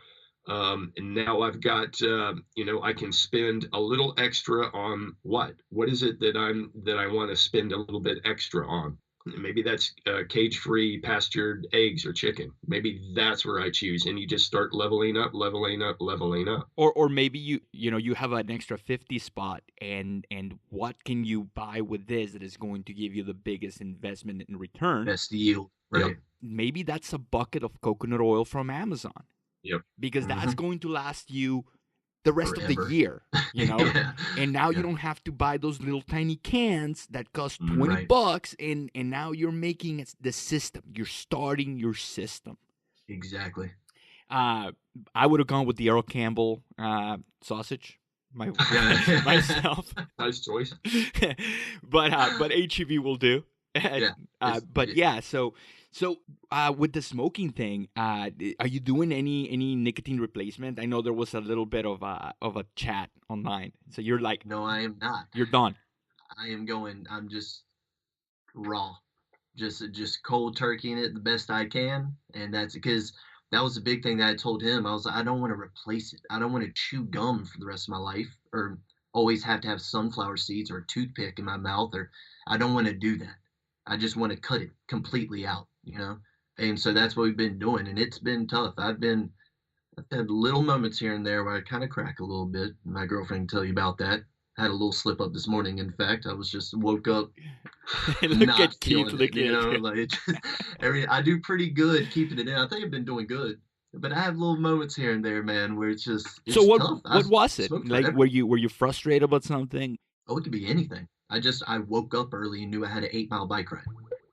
And now I've got, I can spend a little extra on what? What is it that I want to spend a little bit extra on? Maybe that's cage-free pastured eggs or chicken. Maybe that's where I choose. And you just start leveling up, leveling up, leveling up. Or maybe you have an extra 50 spot, and what can you buy with this that is going to give you the biggest investment in return? Best yield, right? Yep. Maybe that's a bucket of coconut oil from Amazon, Yep. because that's going to last you the rest of the year, Yeah. And now you Yeah. don't have to buy those little tiny cans that cost $20, Right. and now you're making the system. You're starting your system. Exactly. I would have gone with the Earl Campbell sausage. Myself. Nice choice. but HEB will do. Yeah. But yeah, so with the smoking thing, are you doing any nicotine replacement? I know there was a little bit of a chat online. So you're like, No, I am not. you're done. I'm just raw, just cold turkeying it the best I can, and that's because that was the big thing that I told him. I was like, I don't want to replace it. I don't want to chew gum for the rest of my life, or always have to have sunflower seeds or a toothpick in my mouth, or I don't want to do that. I just want to cut it completely out, And so that's what we've been doing, and it's been tough. I've had little moments here and there where I kind of crack a little bit. My girlfriend can tell you about that. I had a little slip up this morning. In fact, I was just woke up Look not at Keith. feeling Look it, at like I do pretty good keeping it in. I think I've been doing good, but I have little moments here and there, man, where it's So what tough. what was it? smoked Like, forever. were you frustrated about something? Oh, it could be anything. I woke up early and knew I had an 8 mile bike ride,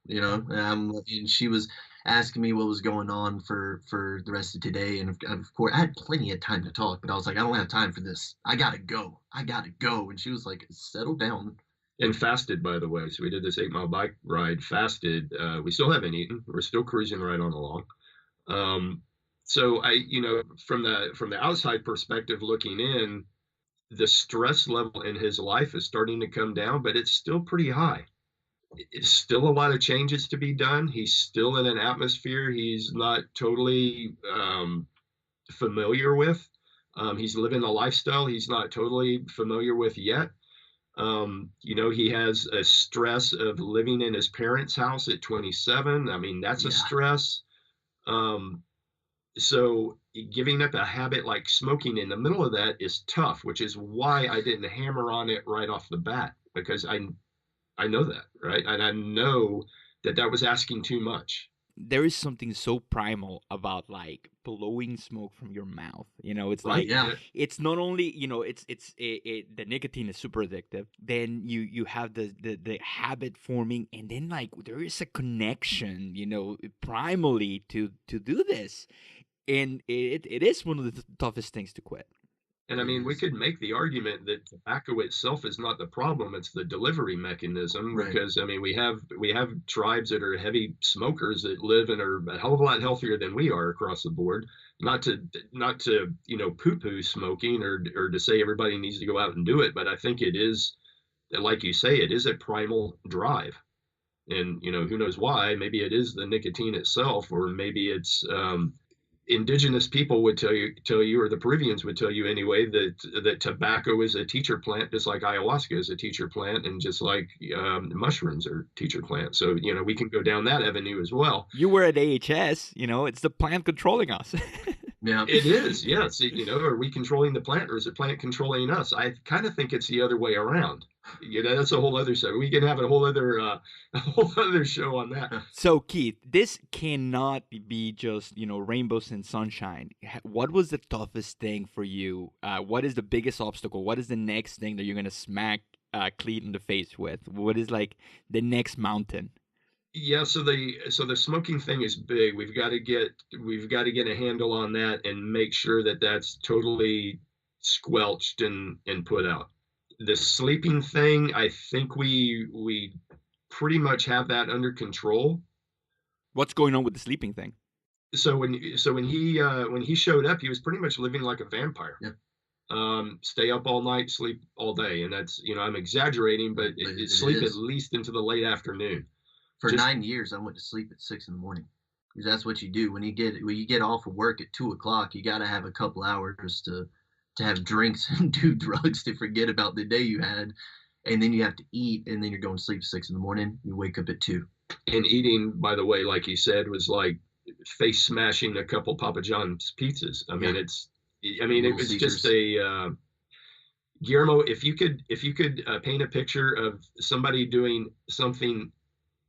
and she was asking me what was going on for the rest of today. And of course, I had plenty of time to talk, but I was like, I don't have time for this. I gotta go. And she was like, settle down. And fasted, by the way. So we did this 8 mile bike ride, fasted. We still haven't eaten. We're still cruising right on along. So from the outside perspective looking in, the stress level in his life is starting to come down, but it's still pretty high. It's still a lot of changes to be done. He's still in an atmosphere he's not totally familiar with. He's living a lifestyle he's not totally familiar with yet. He has a stress of living in his parents' house at 27. I mean, that's a stress. So giving up a habit like smoking in the middle of that is tough, which is why I didn't hammer on it right off the bat, because I know that, right? And I know that was asking too much. There is something so primal about like blowing smoke from your mouth. It's Right, like, yeah. it's not only, the nicotine is super addictive. Then you have the habit forming, and then like there is a connection, primally to do this, and it is one of the toughest things to quit. And I mean, we could make the argument that tobacco itself is not the problem; it's the delivery mechanism. Right. Because I mean, we have tribes that are heavy smokers that live and are a hell of a lot healthier than we are across the board. Not to poo-poo smoking or to say everybody needs to go out and do it, but I think it is, like you say, it is a primal drive. And who knows why? Maybe it is the nicotine itself, or maybe it's indigenous people would tell you, or the Peruvians would tell you anyway, that tobacco is a teacher plant, just like ayahuasca is a teacher plant, and just like mushrooms are teacher plants. So we can go down that avenue as well. You were at AHS. It's the plant controlling us. Yeah, it is. Yes, are we controlling the plant, or is the plant controlling us? I kind of think it's the other way around. That's a whole other show. We can have a whole other show on that. So Keith, this cannot be just rainbows and sunshine. What was the toughest thing for you? What is the biggest obstacle? What is the next thing that you're gonna smack Kleat in the face with? What is like the next mountain? Yeah, so the smoking thing is big. We've got to get a handle on that and make sure that that's totally squelched and put out. The sleeping thing, I think we pretty much have that under control. What's going on with the sleeping thing? So when he showed up, he was pretty much living like a vampire. Yeah. Stay up all night, sleep all day, and that's I'm exaggerating, but it sleep at least into the late afternoon. For 9 years, I went to sleep at 6 in the morning, because that's what you do when you get off of work at 2 o'clock. You got to have a couple hours to have drinks and do drugs to forget about the day you had, and then you have to eat, and then you're going to sleep at 6 in the morning. You wake up at 2. And eating, by the way, like you said, was like face smashing a couple Papa John's pizzas. I mean, it was just a, Guillermo, if you could paint a picture of somebody doing something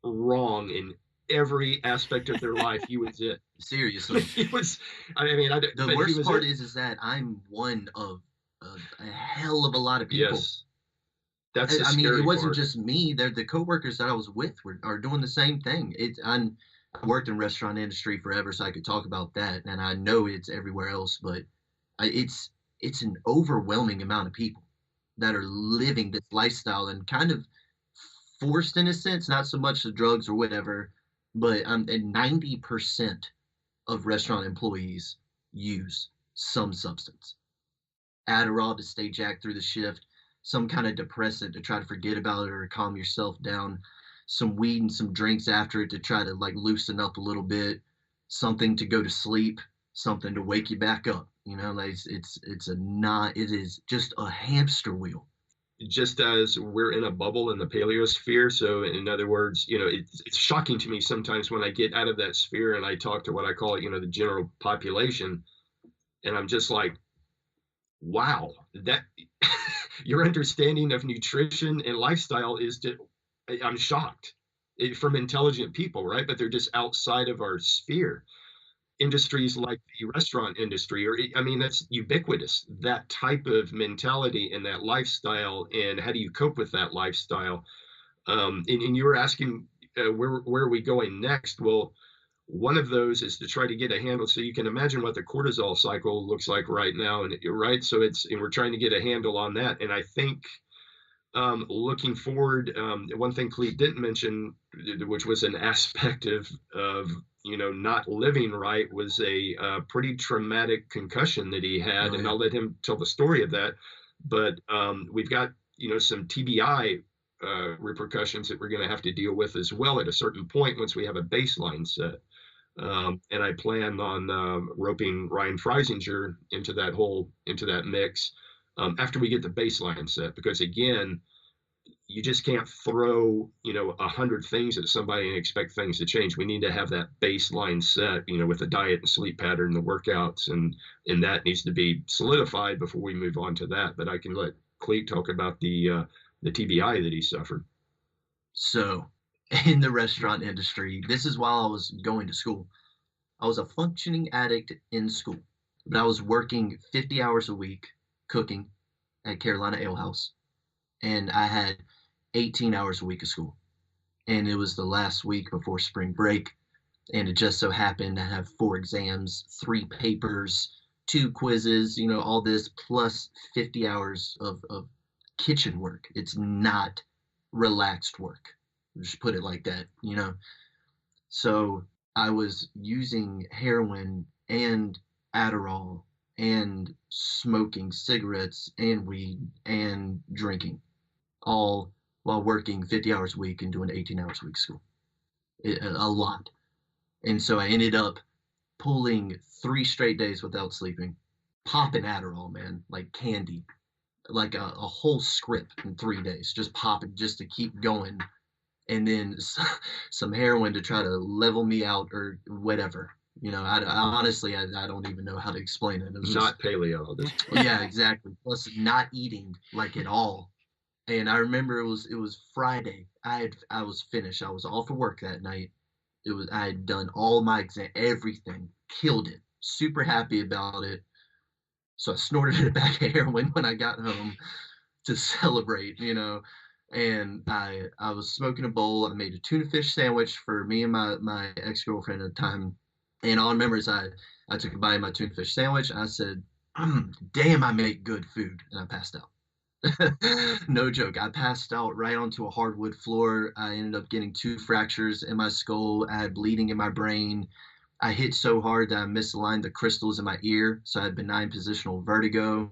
wrong in every aspect of their life, he was it. Seriously. He was, I mean, the worst part is that I'm one of a hell of a lot of people. Yes. That's I mean, it wasn't just me. The coworkers that I was with are doing the same thing. I worked in restaurant industry forever, so I could talk about that, and I know it's everywhere else. But it's an overwhelming amount of people that are living this lifestyle and kind of forced in a sense, not so much the drugs or whatever, but 90% of restaurant employees use some substance. Adderall to stay jacked through the shift, some kind of depressant to try to forget about it or calm yourself down, some weed and some drinks after it to try to like loosen up a little bit, something to go to sleep, something to wake you back up. You know, like it is just a hamster wheel. Just as we're in a bubble in the paleosphere. So in other words, you know, it's shocking to me sometimes when I get out of that sphere and I talk to what I call, you know, the general population, and I'm just like, wow, that your understanding of nutrition and lifestyle is just, I'm shocked from intelligent people, right? But they're just outside of our sphere. Industries like the restaurant industry, or I mean, that's ubiquitous, that type of mentality and that lifestyle, and how do you cope with that lifestyle? And you were asking where are we going next? Well, one of those is to try to get a handle. So you can imagine what the cortisol cycle looks like right now, and right. So and we're trying to get a handle on that. And I think looking forward, one thing Kleat didn't mention, which was an aspect of you know not living right, was a pretty traumatic concussion that he had, and I'll let him tell the story of that. But we've got you know some TBI repercussions that we're going to have to deal with as well at a certain point once we have a baseline set. And I plan on roping Ryan Freisinger into that mix after we get the baseline set, because again, you just can't throw 100 things at somebody and expect things to change. We need to have that baseline set, you know, with the diet and sleep pattern, the workouts, and that needs to be solidified before we move on to that. But I can let Kleat talk about the TBI that he suffered. So in the restaurant industry, this is while I was going to school. I was a functioning addict in school, but I was working 50 hours a week cooking at Carolina Ale House, and I had 18 hours a week of school. And it was the last week before spring break, and it just so happened to have 4 exams, 3 papers, 2 quizzes, you know, all this plus 50 hours of kitchen work. It's not relaxed work. Just put it like that, you know. So I was using heroin and Adderall and smoking cigarettes and weed and drinking, all while working 50 hours a week and doing 18 hours a week school. A lot. And so I ended up pulling 3 straight days without sleeping, popping Adderall, man, like candy, like a whole script in 3 days, just popping just to keep going. And then some heroin to try to level me out or whatever. You know, I honestly, I don't even know how to explain it. It was not paleo. Yeah, exactly. Plus not eating like at all. And I remember it was Friday. I was finished. I was off of work that night. I had done all my exam, everything, killed it. Super happy about it. So I snorted a bag of heroin when I got home to celebrate, you know. And I was smoking a bowl. I made a tuna fish sandwich for me and my ex-girlfriend at the time. And all I remember is I took a bite of my tuna fish sandwich. And I said, damn, I make good food. And I passed out. No joke. I passed out right onto a hardwood floor. I ended up getting 2 fractures in my skull. I had bleeding in my brain. I hit so hard that I misaligned the crystals in my ear. So I had benign positional vertigo.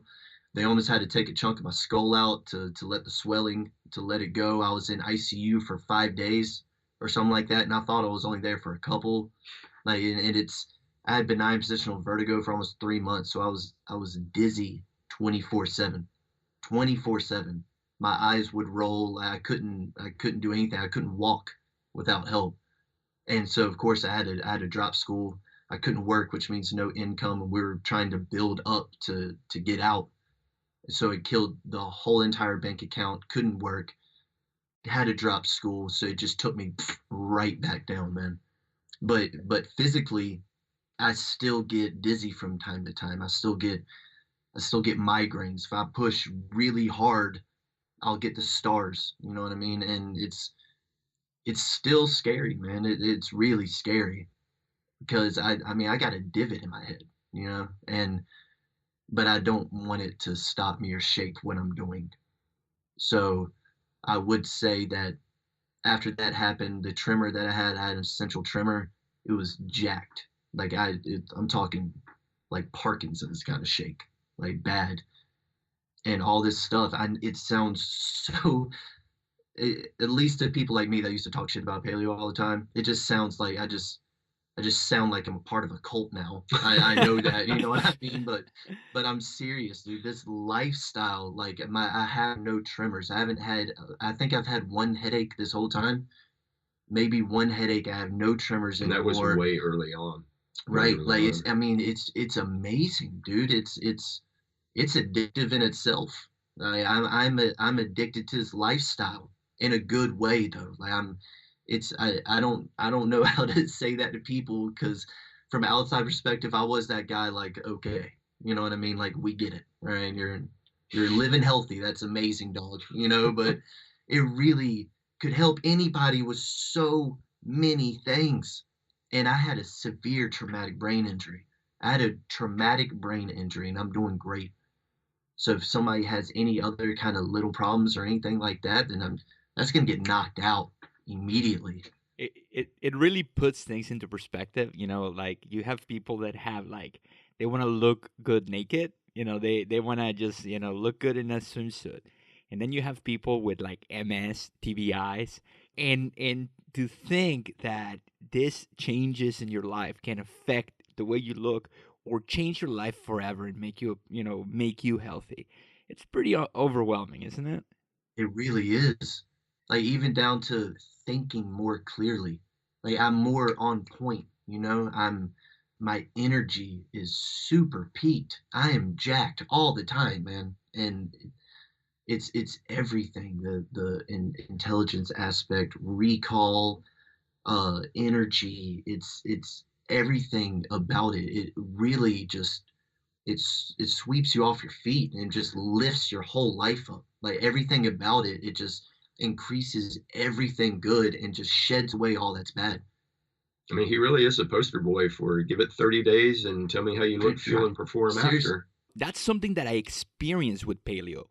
They almost had to take a chunk of my skull out to let the swelling, to let it go. I was in ICU for 5 days or something like that, and I thought I was only there for a couple. Like, and I had benign positional vertigo for almost 3 months, so I was dizzy 24/7, 24/7. My eyes would roll. I couldn't do anything. I couldn't walk. without help. And so of course I had to drop school. I couldn't work, which means no income, and we were trying to build up to get out. So it killed the whole entire bank account. Couldn't work. Had to drop school, so it just took me right back down, man. But physically, I still get dizzy from time to time. I still get migraines. If I push really hard, I'll get the stars. You know what I mean? And it's still scary, man. It's really scary because I mean I got a divot in my head, you know, but I don't want it to stop me or shake what I'm doing. So I would say that after that happened, the tremor that I had a central tremor, it was jacked. Like I'm talking like Parkinson's kind of shake, like bad, and all this stuff. It sounds so. At least to people like me that used to talk shit about paleo all the time, it just sounds like I just sound like I'm a part of a cult now. I know that, you know what I mean? But I'm serious, dude. This lifestyle, like I have no tremors. I think I've had one headache this whole time. Maybe one headache. I have no tremors and anymore. that was way early on. Right. Like it's amazing, dude. It's addictive in itself. I'm addicted to this lifestyle in a good way though. Like I don't know how to say that to people because from an outside perspective, I was that guy like, okay, you know what I mean? Like we get it, right? You're living healthy. That's amazing, dog, you know, but it really could help anybody with so many things. And I had a severe traumatic brain injury. I had a traumatic brain injury and I'm doing great. So if somebody has any other kind of little problems or anything like that, then that's going to get knocked out immediately. It really puts things into perspective, you know, like you have people that have like they want to look good naked, you know, they want to just, you know, look good in a swimsuit. And then you have people with like MS, TBIs, and to think that this changes in your life can affect the way you look or change your life forever and make you, you know, make you healthy. It's pretty overwhelming, isn't it? It really is. Like even down to thinking more clearly. Like I'm more on point, you know? My energy is super peaked. I am jacked all the time, man. And it's everything. The intelligence aspect, recall, energy, it's everything about it. It really just it sweeps you off your feet and just lifts your whole life up. Like everything about it, it just increases everything good and just sheds away all that's bad. I mean, he really is a poster boy for give it 30 days and tell me how you look, feel, and perform after. That's something that I experienced with paleo,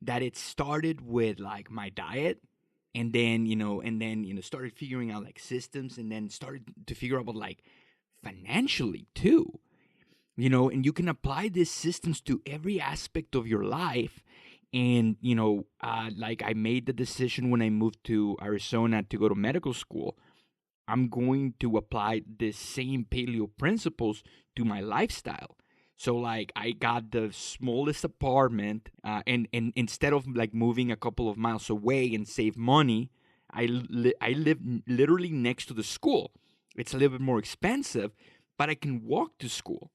that it started with like my diet and then, you know, started figuring out like systems and then started to figure out about like financially too, you know, and you can apply these systems to every aspect of your life. And, you know, like I made the decision when I moved to Arizona to go to medical school. I'm going to apply the same paleo principles to my lifestyle. So like I got the smallest apartment, and instead of like moving a couple of miles away and save money, I live literally next to the school. It's a little bit more expensive, but I can walk to school.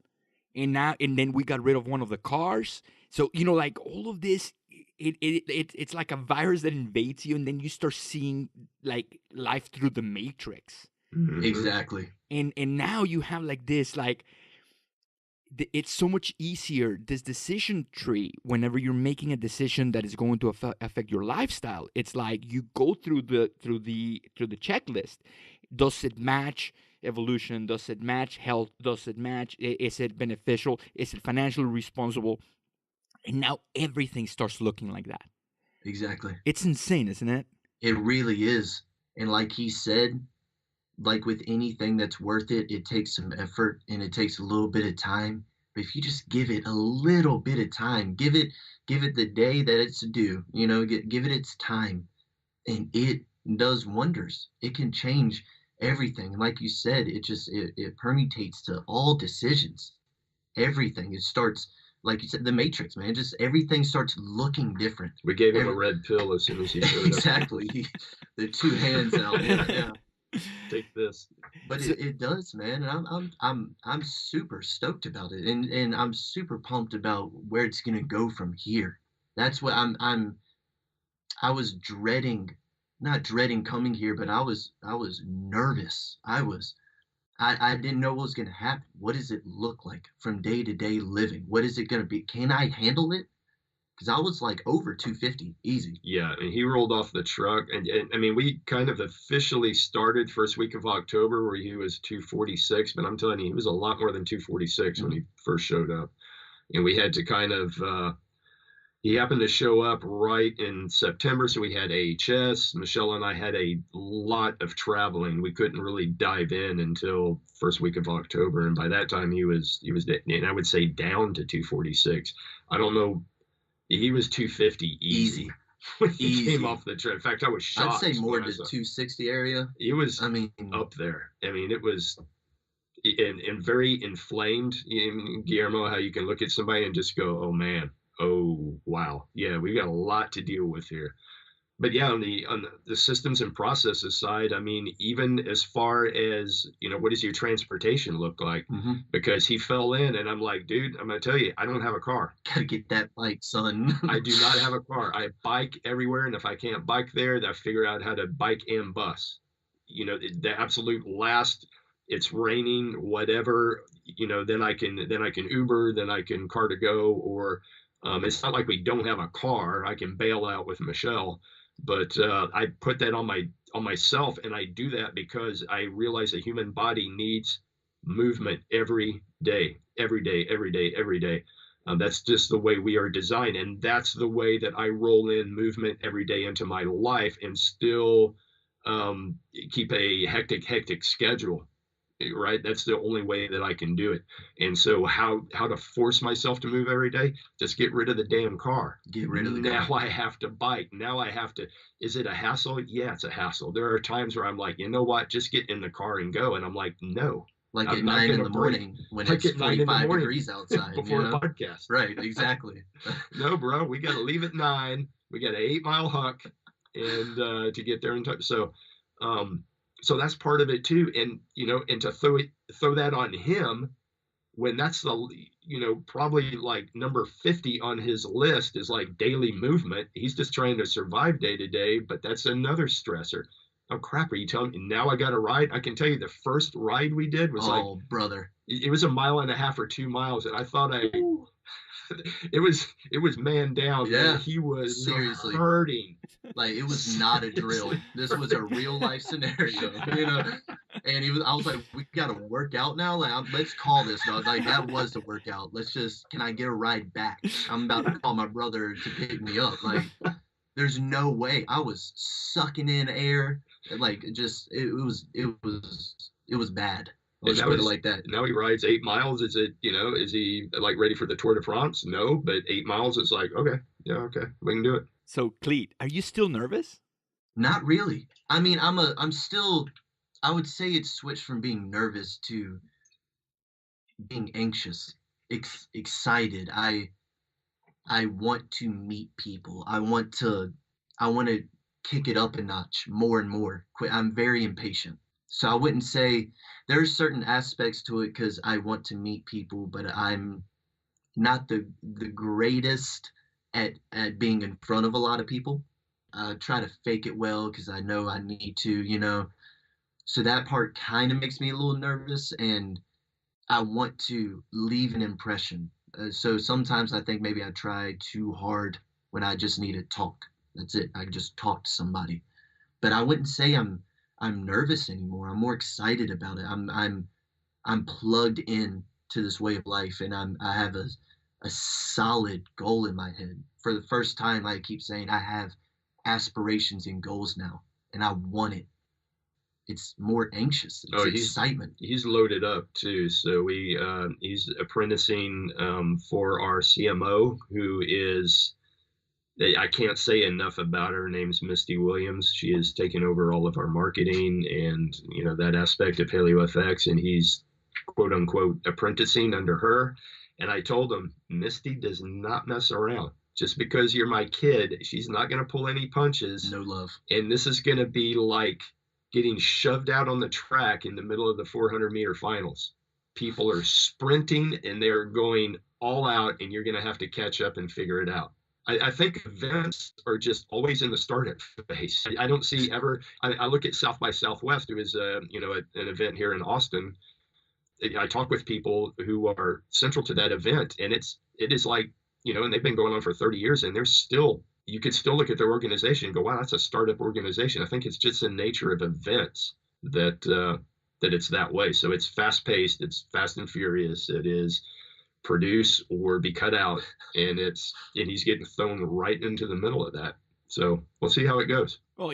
And then we got rid of one of the cars. So you know, like all of this, it's like a virus that invades you, and then you start seeing like life through the matrix. Mm-hmm. Exactly. And now you have like this like. It's so much easier, this decision tree, whenever you're making a decision that is going to affect your lifestyle. It's like you go through the checklist. Does it match evolution? Does it match health? Does it match? Is it beneficial? Is it financially responsible? And now everything starts looking like that. Exactly. It's insane, isn't it? It really is. And like he said, like with anything that's worth it, it takes some effort and it takes a little bit of time. But if you just give it a little bit of time, give it the day that it's due, you know, give it its time, and it does wonders. It can change everything. And like you said, it permutates to all decisions, everything. It starts, like you said, the matrix, man. Just everything starts looking different. We gave him a red pill as soon as he showed up. Exactly. The two hands out. Yeah. take this. But it does, man. And I'm super stoked about it, and I'm super pumped about where it's gonna go from here. That's what I was dreading, not dreading coming here, but I was nervous. I didn't know what was gonna happen. What does it look like from day to day living? What is it gonna be? Can I handle it? Because I was like over 250, easy. Yeah, and he rolled off the truck, and I mean, we kind of officially started first week of October where he was 246, but I'm telling you, he was a lot more than 246 when he first showed up, and we had to kind of. He happened to show up right in September, so we had AHS. Michelle and I had a lot of traveling. We couldn't really dive in until first week of October, and by that time he was, and I would say down to 246. I don't know. He was 250 easy when he came off the trip. In fact, I was shocked. I'd say more to 260 area. He was, I mean, up there. I mean, it was, and very inflamed. Guillermo, how you can look at somebody and just go, oh man, oh wow, yeah, we got a lot to deal with here. But yeah, on the systems and processes side, I mean, even as far as, what does your transportation look like? Because he fell in, and I'm like, dude, I'm gonna tell you, I don't have a car. Gotta get that bike, son. I do not have a ar. I bike everywhere, and if I can't bike there, I figure out how to bike and bus. The absolute last. It's raining, whatever. Then I can Uber, then I can car to go, or it's not like we don't have a car. I can bail out with Michelle. But I put that on myself, and I do that because I realize the human body needs movement every day. That's just the way we are designed, and that's the way that I roll in movement every day into my life and still keep a hectic schedule. Right, that's the only way that I can do it. And so how to force myself to move every day? Just get rid of the damn car. Get rid of the car. Now I have to bike. Now I have to. Is it a hassle? Yeah, it's a hassle. There are times where I'm like, you know what? Just get in the car and go. And I'm like, no. Like at 9 in the morning when it's 45 degrees outside. Before a podcast. Right, exactly. No, bro, we got to leave at 9. We got an 8-mile huck and to get there in time. So that's part of it too. And, and to throw that on him when that's the, probably like number 50 on his list is like daily movement. He's just trying to survive day to day, but that's another stressor. Oh crap. Are you telling me now I got a ride? I can tell you the first ride we did was brother, it was 1.5 miles or 2 miles. And I thought it was man down. Yeah. Man. He was seriously hurting. Like it was not a drill. This was a real life scenario, And I was like, we got to work out now. Like, let's call this, dog. Like that was the workout. Can I get a ride back? I'm about to call my brother to pick me up. Like, there's no way. I was sucking in air. Like, it was bad. Let's put it like that. Now he rides 8 miles. Is he like ready for the Tour de France? No, but 8 miles, it's like, okay, yeah, okay, we can do it. So, Kleat, are you still nervous? Not really. I mean, I'm still, I would say it's switched from being nervous to being anxious, excited. I want to meet people. I want to kick it up a notch more and more. I'm very impatient. So I wouldn't say there's certain aspects to it because I want to meet people, but I'm not the greatest at being in front of a lot of people. I try to fake it well because I know I need to, So that part kind of makes me a little nervous, and I want to leave an impression. So sometimes I think maybe I try too hard when I just need to talk. That's it. I just talk to somebody. But I wouldn't say I'm nervous anymore. I'm more excited about it. I'm plugged in to this way of life, and I have a solid goal in my head. For the first time, I keep saying I have aspirations and goals now, and I want it. It's more anxious. It's excitement. He's loaded up too. So he's apprenticing for our CMO, who is, I can't say enough about her. Her name's Misty Williams. She has taken over all of our marketing and that aspect of PaleoFx, and he's quote unquote apprenticing under her. And I told him, Misty does not mess around. Just because you're my kid, she's not going to pull any punches. No love. And this is going to be like getting shoved out on the track in the middle of the 400-meter finals. People are sprinting and they're going all out, and you're going to have to catch up and figure it out. I think events are just always in the startup phase. I don't see ever. I look at South by Southwest, who is an event here in Austin. I talk with people who are central to that event, and it is like, and they've been going on for 30 years, and you could still look at their organization and go, wow, that's a startup organization. I think it's just the nature of events that it's that way. So it's fast paced, it's fast and furious, it is produce or be cut out, and he's getting thrown right into the middle of that. So we'll see how it goes. Well,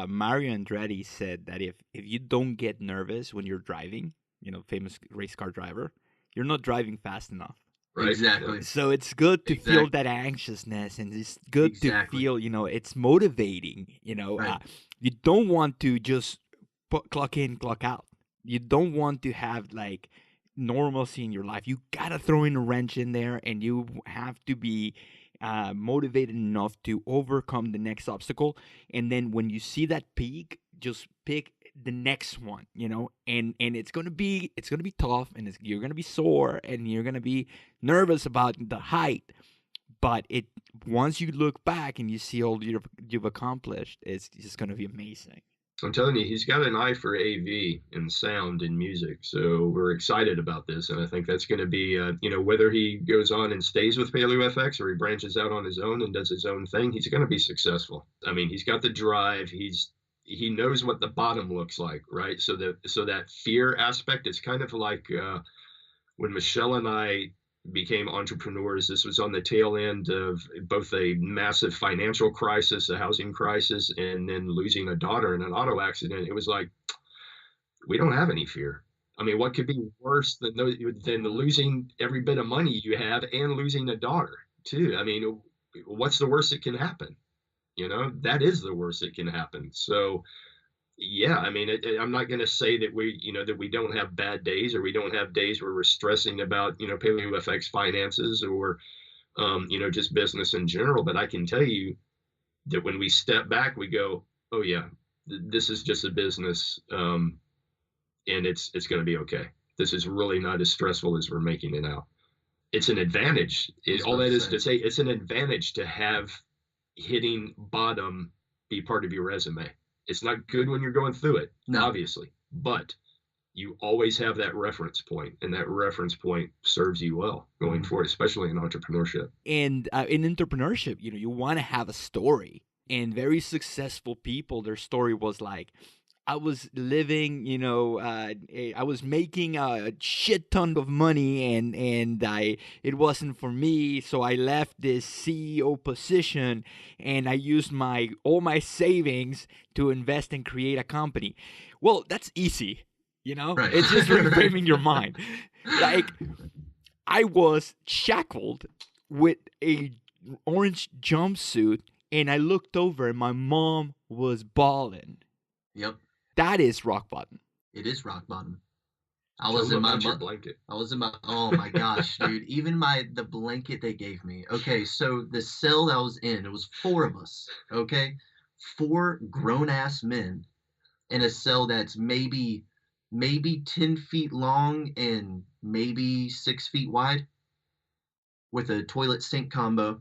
Mario Andretti said that if you don't get nervous when you're driving, famous race car driver, you're not driving fast enough. Right? Exactly. So it's good to feel that anxiousness, and it's good to feel, it's motivating. Right. You don't want to just clock in, clock out. You don't want to have like normalcy in your life. You gotta throw in a wrench in there, and you have to be motivated enough to overcome the next obstacle. And then when you see that peak, just pick the next one, and it's gonna be tough, and you're gonna be sore, and you're gonna be nervous about the height. But once you look back and you see all you've accomplished, it's just gonna be amazing. I'm telling you, he's got an eye for AV and sound and music. So we're excited about this. And I think that's going to be, whether he goes on and stays with PaleoFX or he branches out on his own and does his own thing, he's going to be successful. I mean, he's got the drive. He knows what the bottom looks like, right? So that fear aspect, it's kind of like when Michelle and I became entrepreneurs. This was on the tail end of both a massive financial crisis, a housing crisis, and then losing a daughter in an auto accident. It was like, we don't have any fear. I mean, what could be worse than losing every bit of money you have and losing a daughter too? I mean, what's the worst that can happen? That is the worst that can happen. So yeah, I mean, I'm not going to say that we don't have bad days, or we don't have days where we're stressing about, PaleoFX finances or, just business in general. But I can tell you that when we step back, we go, oh yeah, this is just a business, and it's going to be okay. This is really not as stressful as we're making it out. It's an advantage. All that is to say, it's an advantage to have hitting bottom be part of your resume. It's not good when you're going through it, obviously, but you always have that reference point, and that reference point serves you well going forward, especially in entrepreneurship. And in entrepreneurship, you want to have a story. And very successful people, their story was like, I was living, I was making a shit ton of money, and it wasn't for me, so I left this CEO position, and I used all my savings to invest and create a company. Well, that's easy, Right. It's just reframing your mind. Like, I was shackled with a orange jumpsuit, and I looked over, and my mom was bawling. Yep. That is rock bottom. It is rock bottom. I was in my blanket. Oh my gosh, dude. Even the blanket they gave me. Okay, so the cell that I was in, it was 4 of us. Okay, 4 grown ass men in a cell that's maybe 10 feet long and maybe 6 feet wide, with a toilet sink combo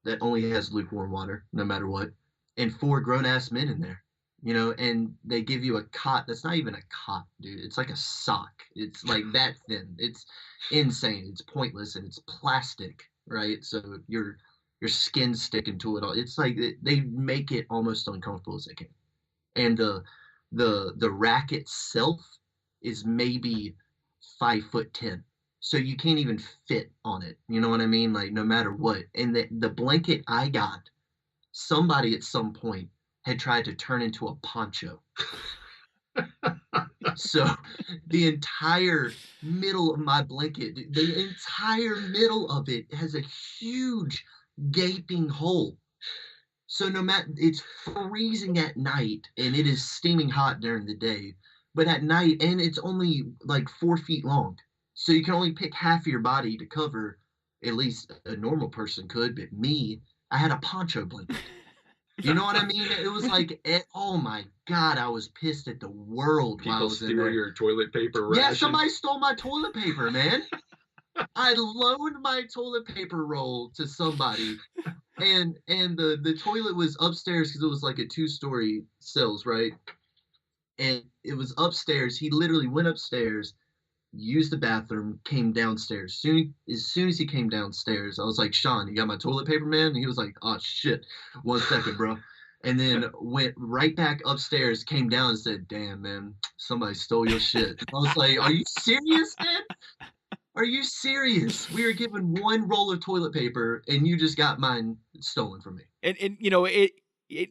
that only has lukewarm water, no matter what, and 4 grown ass men in there. And they give you a cot that's not even a cot, dude. It's like a sock. It's like that thin. It's insane. It's pointless, and it's plastic, right? So your skin's sticking to it all. It's like they make it almost uncomfortable as they can. And the rack itself is maybe 5'10", so you can't even fit on it. You know what I mean? Like, no matter what. And the blanket I got, somebody at some point had tried to turn into a poncho. So the entire middle of my blanket, the entire middle of it has a huge gaping hole. So no matter, it's freezing at night, and it is steaming hot during the day, but at night, and it's only like 4 feet long. So you can only pick half of your body to cover, at least a normal person could, but me, I had a poncho blanket. You know what I mean? It was like, oh my God, I was pissed at the world while I People was in steal there. your toilet paper Yeah, ration. somebody stole my toilet paper, man. I loaned my toilet paper roll to somebody, and the toilet was upstairs because it was like a 2-story cells, right? And it was upstairs. He literally went upstairs, used the bathroom, came downstairs. As soon as he came downstairs, I was like, Sean, you got my toilet paper, man? And he was like, oh shit, 1 second, bro. And then went right back upstairs, came down and said, damn, man, somebody stole your shit. I was like, are you serious, man? Are you serious? We were given 1 roll of toilet paper and you just got mine stolen from me. And you know,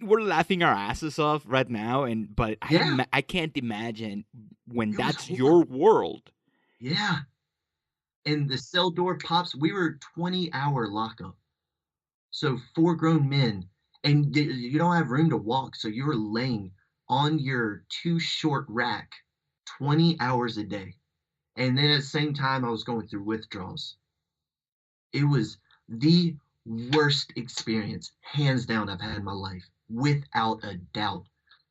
we're laughing our asses off right now, but Yeah. I can't imagine when It was that's horrible. your world. Yeah. And the cell door pops. We were 20-hour lockup. So 4 grown men, and you don't have room to walk. So you were laying on your too short rack 20 hours a day. And then at the same time, I was going through withdrawals. It was the worst experience, hands down, I've had in my life, without a doubt.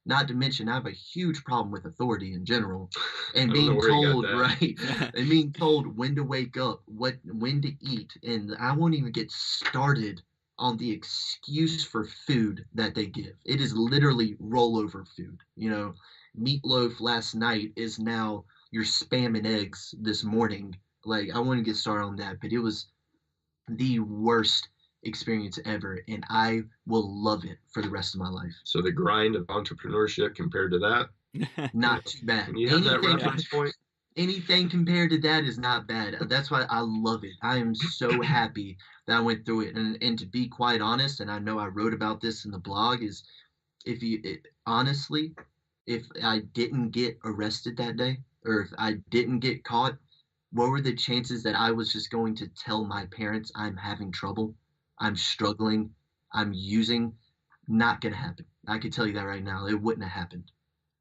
Not to mention, I have a huge problem with authority in general, and being told, right, and being told when to wake up, when to eat, and I won't even get started on the excuse for food that they give. It is literally rollover food. You know, meatloaf last night is now your spam and eggs this morning. Like, I wouldn't get started on that, but it was the worst experience ever, and I will love it for the rest of my life. So the grind of entrepreneurship compared to that, not too bad. Can you have that reference point? Anything compared to that is not bad. That's why I love it. I am so happy that I went through it. And to be quite honest, and I know I wrote about this in the blog, is honestly, if I didn't get arrested that day, or if I didn't get caught, what were the chances that I was just going to tell my parents I'm having trouble, I'm struggling, I'm using? Not going to happen. I can tell you that right now. It wouldn't have happened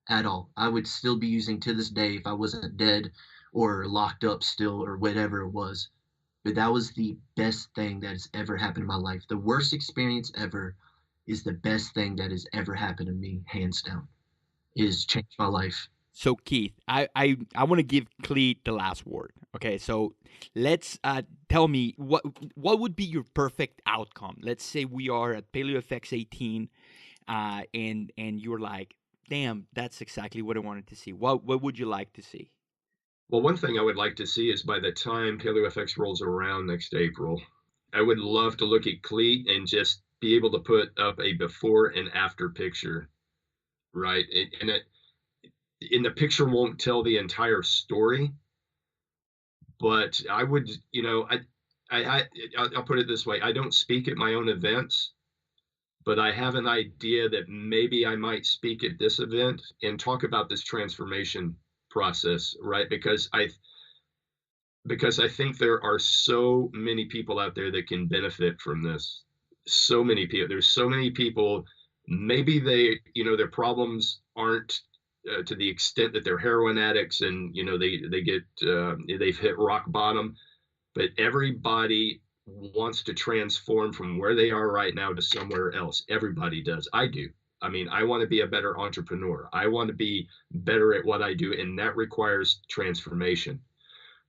at all. I would still be using to this day if I wasn't dead or locked up still or whatever it was. But that was the best thing that has ever happened in my life. The worst experience ever is the best thing that has ever happened to me, hands down. It has changed my life. So Keith, I want to give Kleat the last word. Okay, so let's tell me what would be your perfect outcome. Let's say we are at PaleoFx 18, and you're like, damn, that's exactly what I wanted to see. What would you like to see? Well, one thing I would like to see is by the time PaleoFX rolls around next April, I would love to look at Kleat and just be able to put up a before and after picture, right? And the picture won't tell the entire story, but I would, I'll put it this way. I don't speak at my own events, but I have an idea that maybe I might speak at this event and talk about this transformation process, right? Because I think there are so many people out there that can benefit from this. So many people. There's so many people. Maybe their problems aren't to the extent that they're heroin addicts and they've hit rock bottom, but everybody wants to transform from where they are right now to somewhere else. Everybody does. I do. I mean, I want to be a better entrepreneur. I want to be better at what I do, and that requires transformation.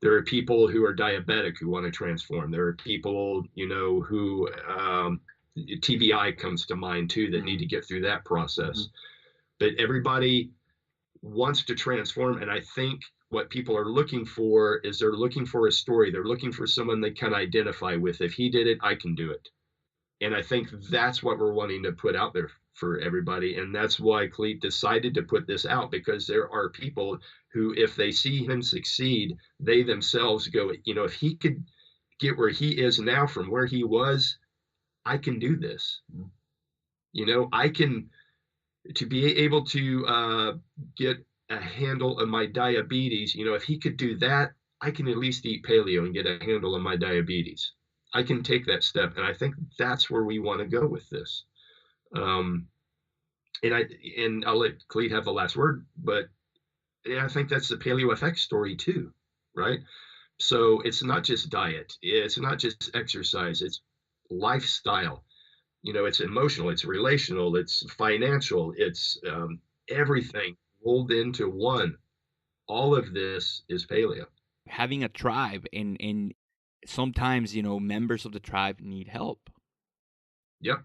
There are people who are diabetic who want to transform. There are people, who TBI comes to mind too, that need to get through that process. But everybody wants to transform, and I think what people are looking for is they're looking for a story. They're looking for someone they can identify with. If he did it, I can do it. And I think that's what we're wanting to put out there for everybody. And that's why Kleat decided to put this out, because there are people who, if they see him succeed, they themselves go, if he could get where he is now from where he was, I can do this. I can, to be able to get a handle on my diabetes, if he could do that, I can at least eat paleo and get a handle on my diabetes. I can take that step. And I think that's where we want to go with this. And I'll let Kleat have the last word, but I think that's the PaleoFX story too, right? So it's not just diet. It's not just exercise. It's lifestyle. It's emotional, it's relational, it's financial, it's everything rolled into one. All of this is paleo. Having a tribe, and sometimes, members of the tribe need help. Yep,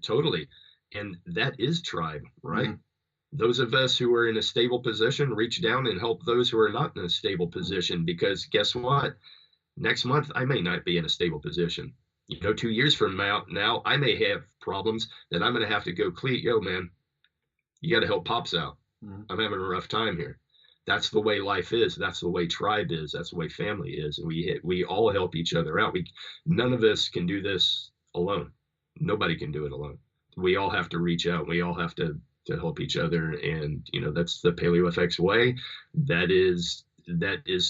totally. And that is tribe, right? Mm-hmm. Those of us who are in a stable position reach down and help those who are not in a stable position, because guess what? Next month, I may not be in a stable position. 2 years from now, I may have problems that I'm going to have to go, Kleat, yo, man, you got to help Pops out. Mm-hmm. I'm having a rough time here. That's the way life is. That's the way tribe is. That's the way family is. And we all help each other out. None of us can do this alone. Nobody can do it alone. We all have to reach out. We all have to help each other. And, that's the PaleoFx way. That is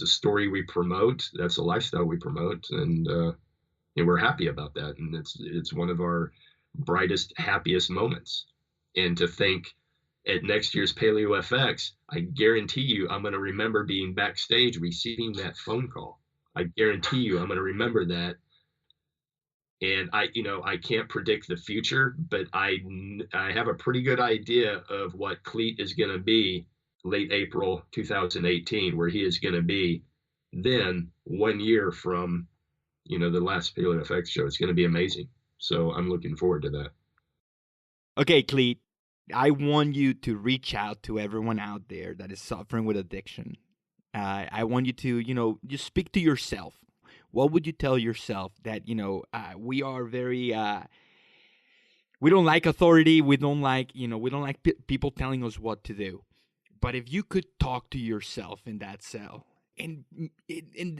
a story we promote. That's a lifestyle we promote. And we're happy about that. And it's one of our brightest, happiest moments. And to think, at next year's PaleoFx, I guarantee you I'm going to remember being backstage receiving that phone call. I guarantee you I'm going to remember that. And I can't predict the future, but I have a pretty good idea of what Kleat is going to be late April 2018, where he is going to be then 1 year from, the last PaleoFx show. It's going to be amazing. So I'm looking forward to that. Okay, Kleat, I want you to reach out to everyone out there that is suffering with addiction. I want you to, just speak to yourself. What would you tell yourself that, we are very, we don't like authority. We don't like, people telling us what to do. But if you could talk to yourself in that cell, and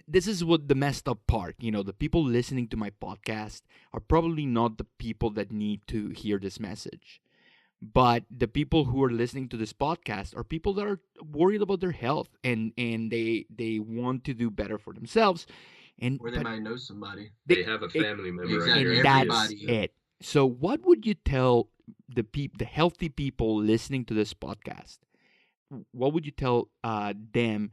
this is what the messed up part, the people listening to my podcast are probably not the people that need to hear this message. But the people who are listening to this podcast are people that are worried about their health, and they want to do better for themselves. Or they might know somebody. They have a family member. Exactly. And that's it. So what would you tell the healthy people listening to this podcast? What would you tell them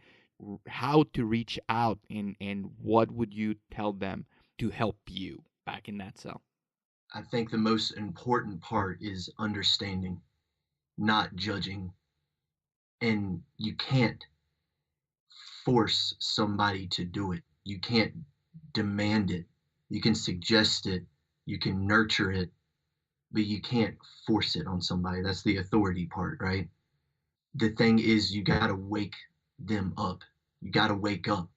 how to reach out, and what would you tell them to help you back in that cell? I think the most important part is understanding, not judging. And you can't force somebody to do it. You can't demand it. You can suggest it. You can nurture it, but you can't force it on somebody. That's the authority part, right? The thing is, you got to wake them up. You got to wake up,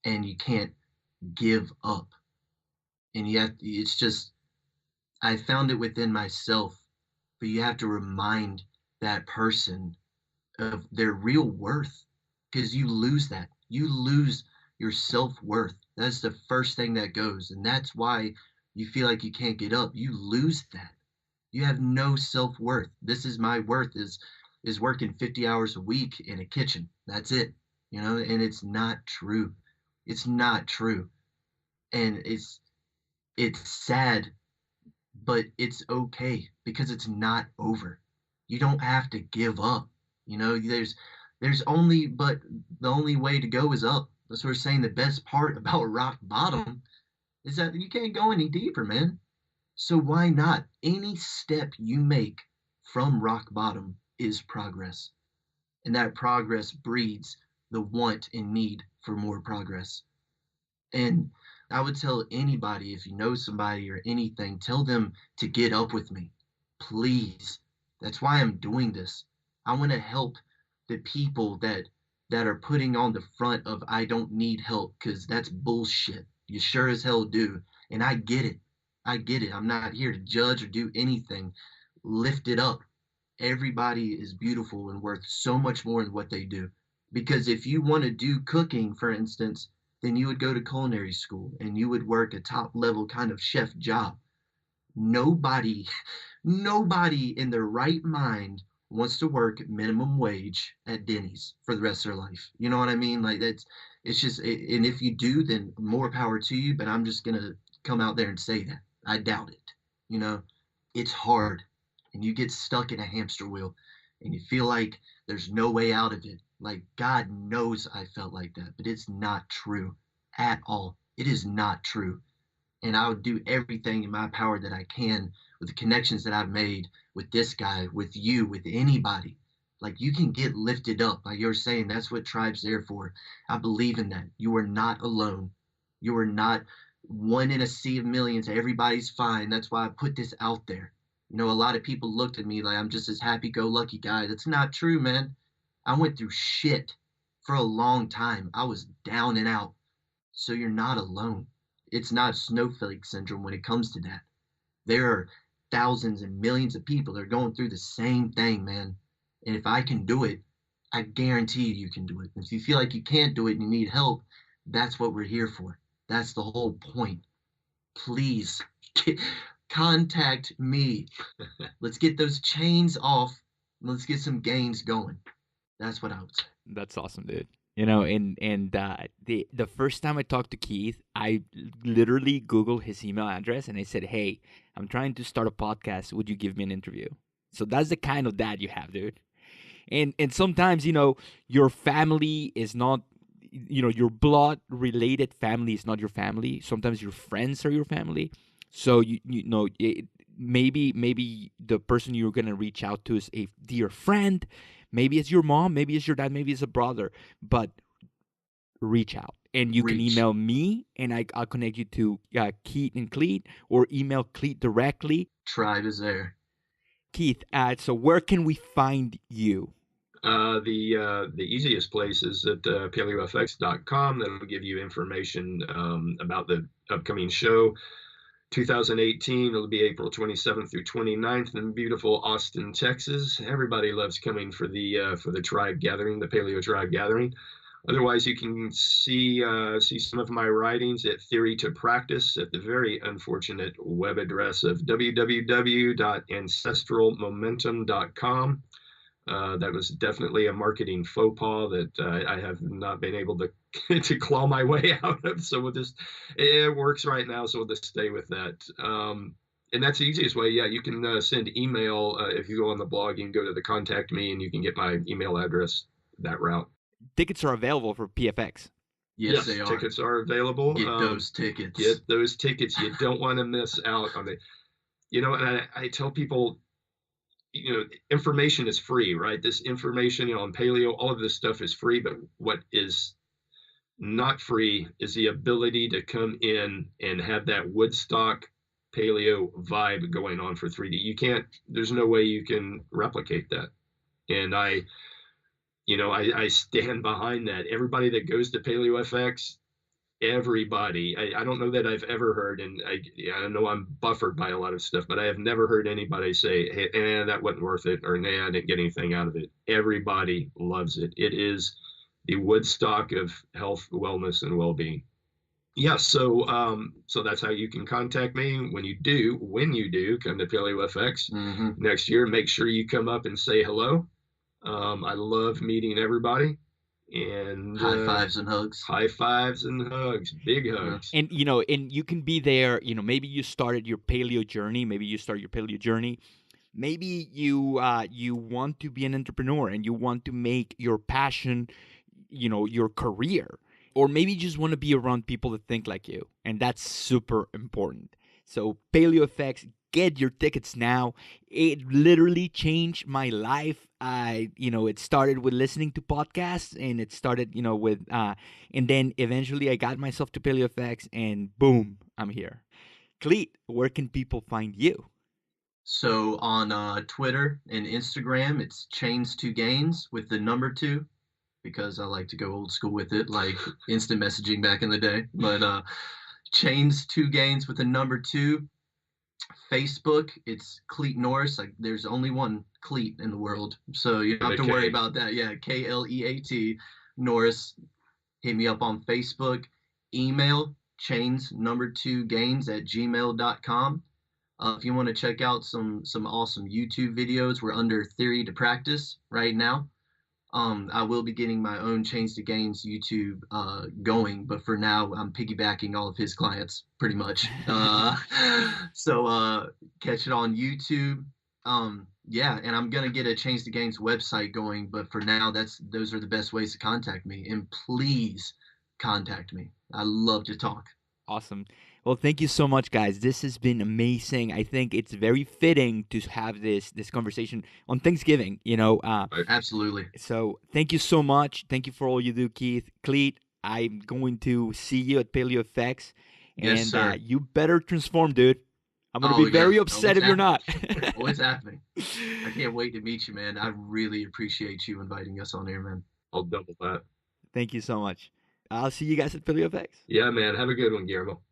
and you can't give up. And yet it's just, I found it within myself, but you have to remind that person of their real worth, because you lose that. You lose your self-worth. That's the first thing that goes. And that's why you feel like you can't get up. You lose that. You have no self-worth. This is my worth is working 50 hours a week in a kitchen. That's it. And it's not true. It's not true. And it's sad, but it's okay, because it's not over. You don't have to give up. There's only, but the only way to go is up. That's what we're saying. The best part about rock bottom is that you can't go any deeper, man. So why not? Any step you make from rock bottom is progress. And that progress breeds the want and need for more progress. And I would tell anybody, if you know somebody or anything, tell them to get up with me. Please. That's why I'm doing this. I want to help the people that are putting on the front of I don't need help, because that's bullshit. You sure as hell do. And I get it. I'm not here to judge or do anything. Lift it up. Everybody is beautiful and worth so much more than what they do. Because if you want to do cooking, for instance, then you would go to culinary school and you would work a top level kind of chef job. Nobody in their right mind wants to work minimum wage at Denny's for the rest of their life. You know what I mean? Like it's just, and if you do, then more power to you. But I'm just going to come out there and say that. I doubt it. It's hard, and you get stuck in a hamster wheel and you feel like there's no way out of it. Like, God knows I felt like that, but it's not true at all. It is not true. And I would do everything in my power that I can with the connections that I've made with this guy, with you, with anybody. Like, you can get lifted up. Like you're saying, that's what Tribe's there for. I believe in that. You are not alone. You are not one in a sea of millions. Everybody's fine. That's why I put this out there. You know, a lot of people looked at me like I'm just this happy-go-lucky guy. That's not true, man. I went through shit for a long time. I was down and out. So you're not alone. It's not snowflake syndrome when it comes to that. There are thousands and millions of people that are going through the same thing, man. And if I can do it, I guarantee you can do it. If you feel like you can't do it and you need help, that's what we're here for. That's the whole point. Please contact me. Let's get those chains off. Let's get some gains going. That's what I would say. That's awesome, dude. You know, and the first time I talked to Keith, I literally Googled his email address and I said, "Hey, I'm trying to start a podcast. Would you give me an interview?" So that's the kind of dad you have, dude. And sometimes, you know, your family is not, you know, your blood related family is not your family. Sometimes your friends are your family. So maybe the person you're gonna reach out to is a dear friend. Maybe it's your mom, maybe it's your dad, maybe it's a brother, but reach out. And you can email me, and I'll connect you to Keith and Kleat, or email Kleat directly. Tribe is there. Keith, so where can we find you? The easiest place is at PaleoFx.com. That'll give you information about the upcoming show. 2018, it'll be April 27th through 29th in beautiful Austin, Texas. Everybody loves coming for the tribe gathering, the Paleo Tribe gathering. Otherwise, you can see some of my writings at Theory to Practice at the very unfortunate web address of www.ancestralmomentum.com. That was definitely a marketing faux pas that I have not been able to to claw my way out of. So it works right now, so we'll just stay with that. And that's the easiest way. Yeah, you can send email. If you go on the blog, you can go to the contact me, and you can get my email address that route. Tickets are available for PFX. Yes, they are. Tickets are available. Get those tickets. Get those tickets. You don't want to miss out on it. You know, and I tell people, you know, information is free, right? This information, you know, on paleo, all of this stuff is free, but what is not free is the ability to come in and have that Woodstock paleo vibe going on for 3D. There's no way you can replicate that. And I stand behind that. Everybody that goes to PaleoFX, everybody, I don't know that I've ever heard, and I know I'm buffered by a lot of stuff, but I have never heard anybody say, hey, that wasn't worth it, or nah, I didn't get anything out of it. Everybody loves it. It is the Woodstock of health, wellness, and well-being. Yeah, so that's how you can contact me. When you do come to PaleoFX next year, make sure you come up and say hello. I love meeting everybody. And high fives and hugs. Big hugs. And you can be there. Maybe you started your paleo journey. Maybe you want to be an entrepreneur and you want to make your passion, your career. Or maybe you just want to be around people that think like you, and that's super important. So PaleoFX, get your tickets now. It literally changed my life. It started with listening to podcasts, and it started, and then eventually I got myself to PaleoFX, and boom, I'm here. Kleat, where can people find you? So on Twitter and Instagram, it's Chains2Gains with the number 2, because I like to go old school with it, like instant messaging back in the day. But Chains2Gains with the number 2. Facebook, it's Keith Norris. Like, there's only one Kleat in the world, so you don't have to worry about that. Yeah, Kleat Norris. Hit me up on Facebook. Email chains2gains@gmail.com. If you want to check out some awesome YouTube videos, we're under Theory to Practice right now. I will be getting my own Chains to Gains YouTube going, but for now I'm piggybacking all of his clients pretty much. So catch it on YouTube. Yeah, and I'm gonna get a Chains to Gains website going, but for now those are the best ways to contact me. And please contact me. I love to talk. Awesome. Well, thank you so much, guys. This has been amazing. I think it's very fitting to have this conversation on Thanksgiving. Absolutely. So thank you so much. Thank you for all you do, Keith. Kleat, I'm going to see you at PaleoFx, Yes, and sir. you better transform, dude. I'm gonna be very upset if you're not. Oh, it's happening. I can't wait to meet you, man. I really appreciate you inviting us on here, man. I'll double that. Thank you so much. I'll see you guys at PaleoFx. Yeah, man. Have a good one, Guillermo.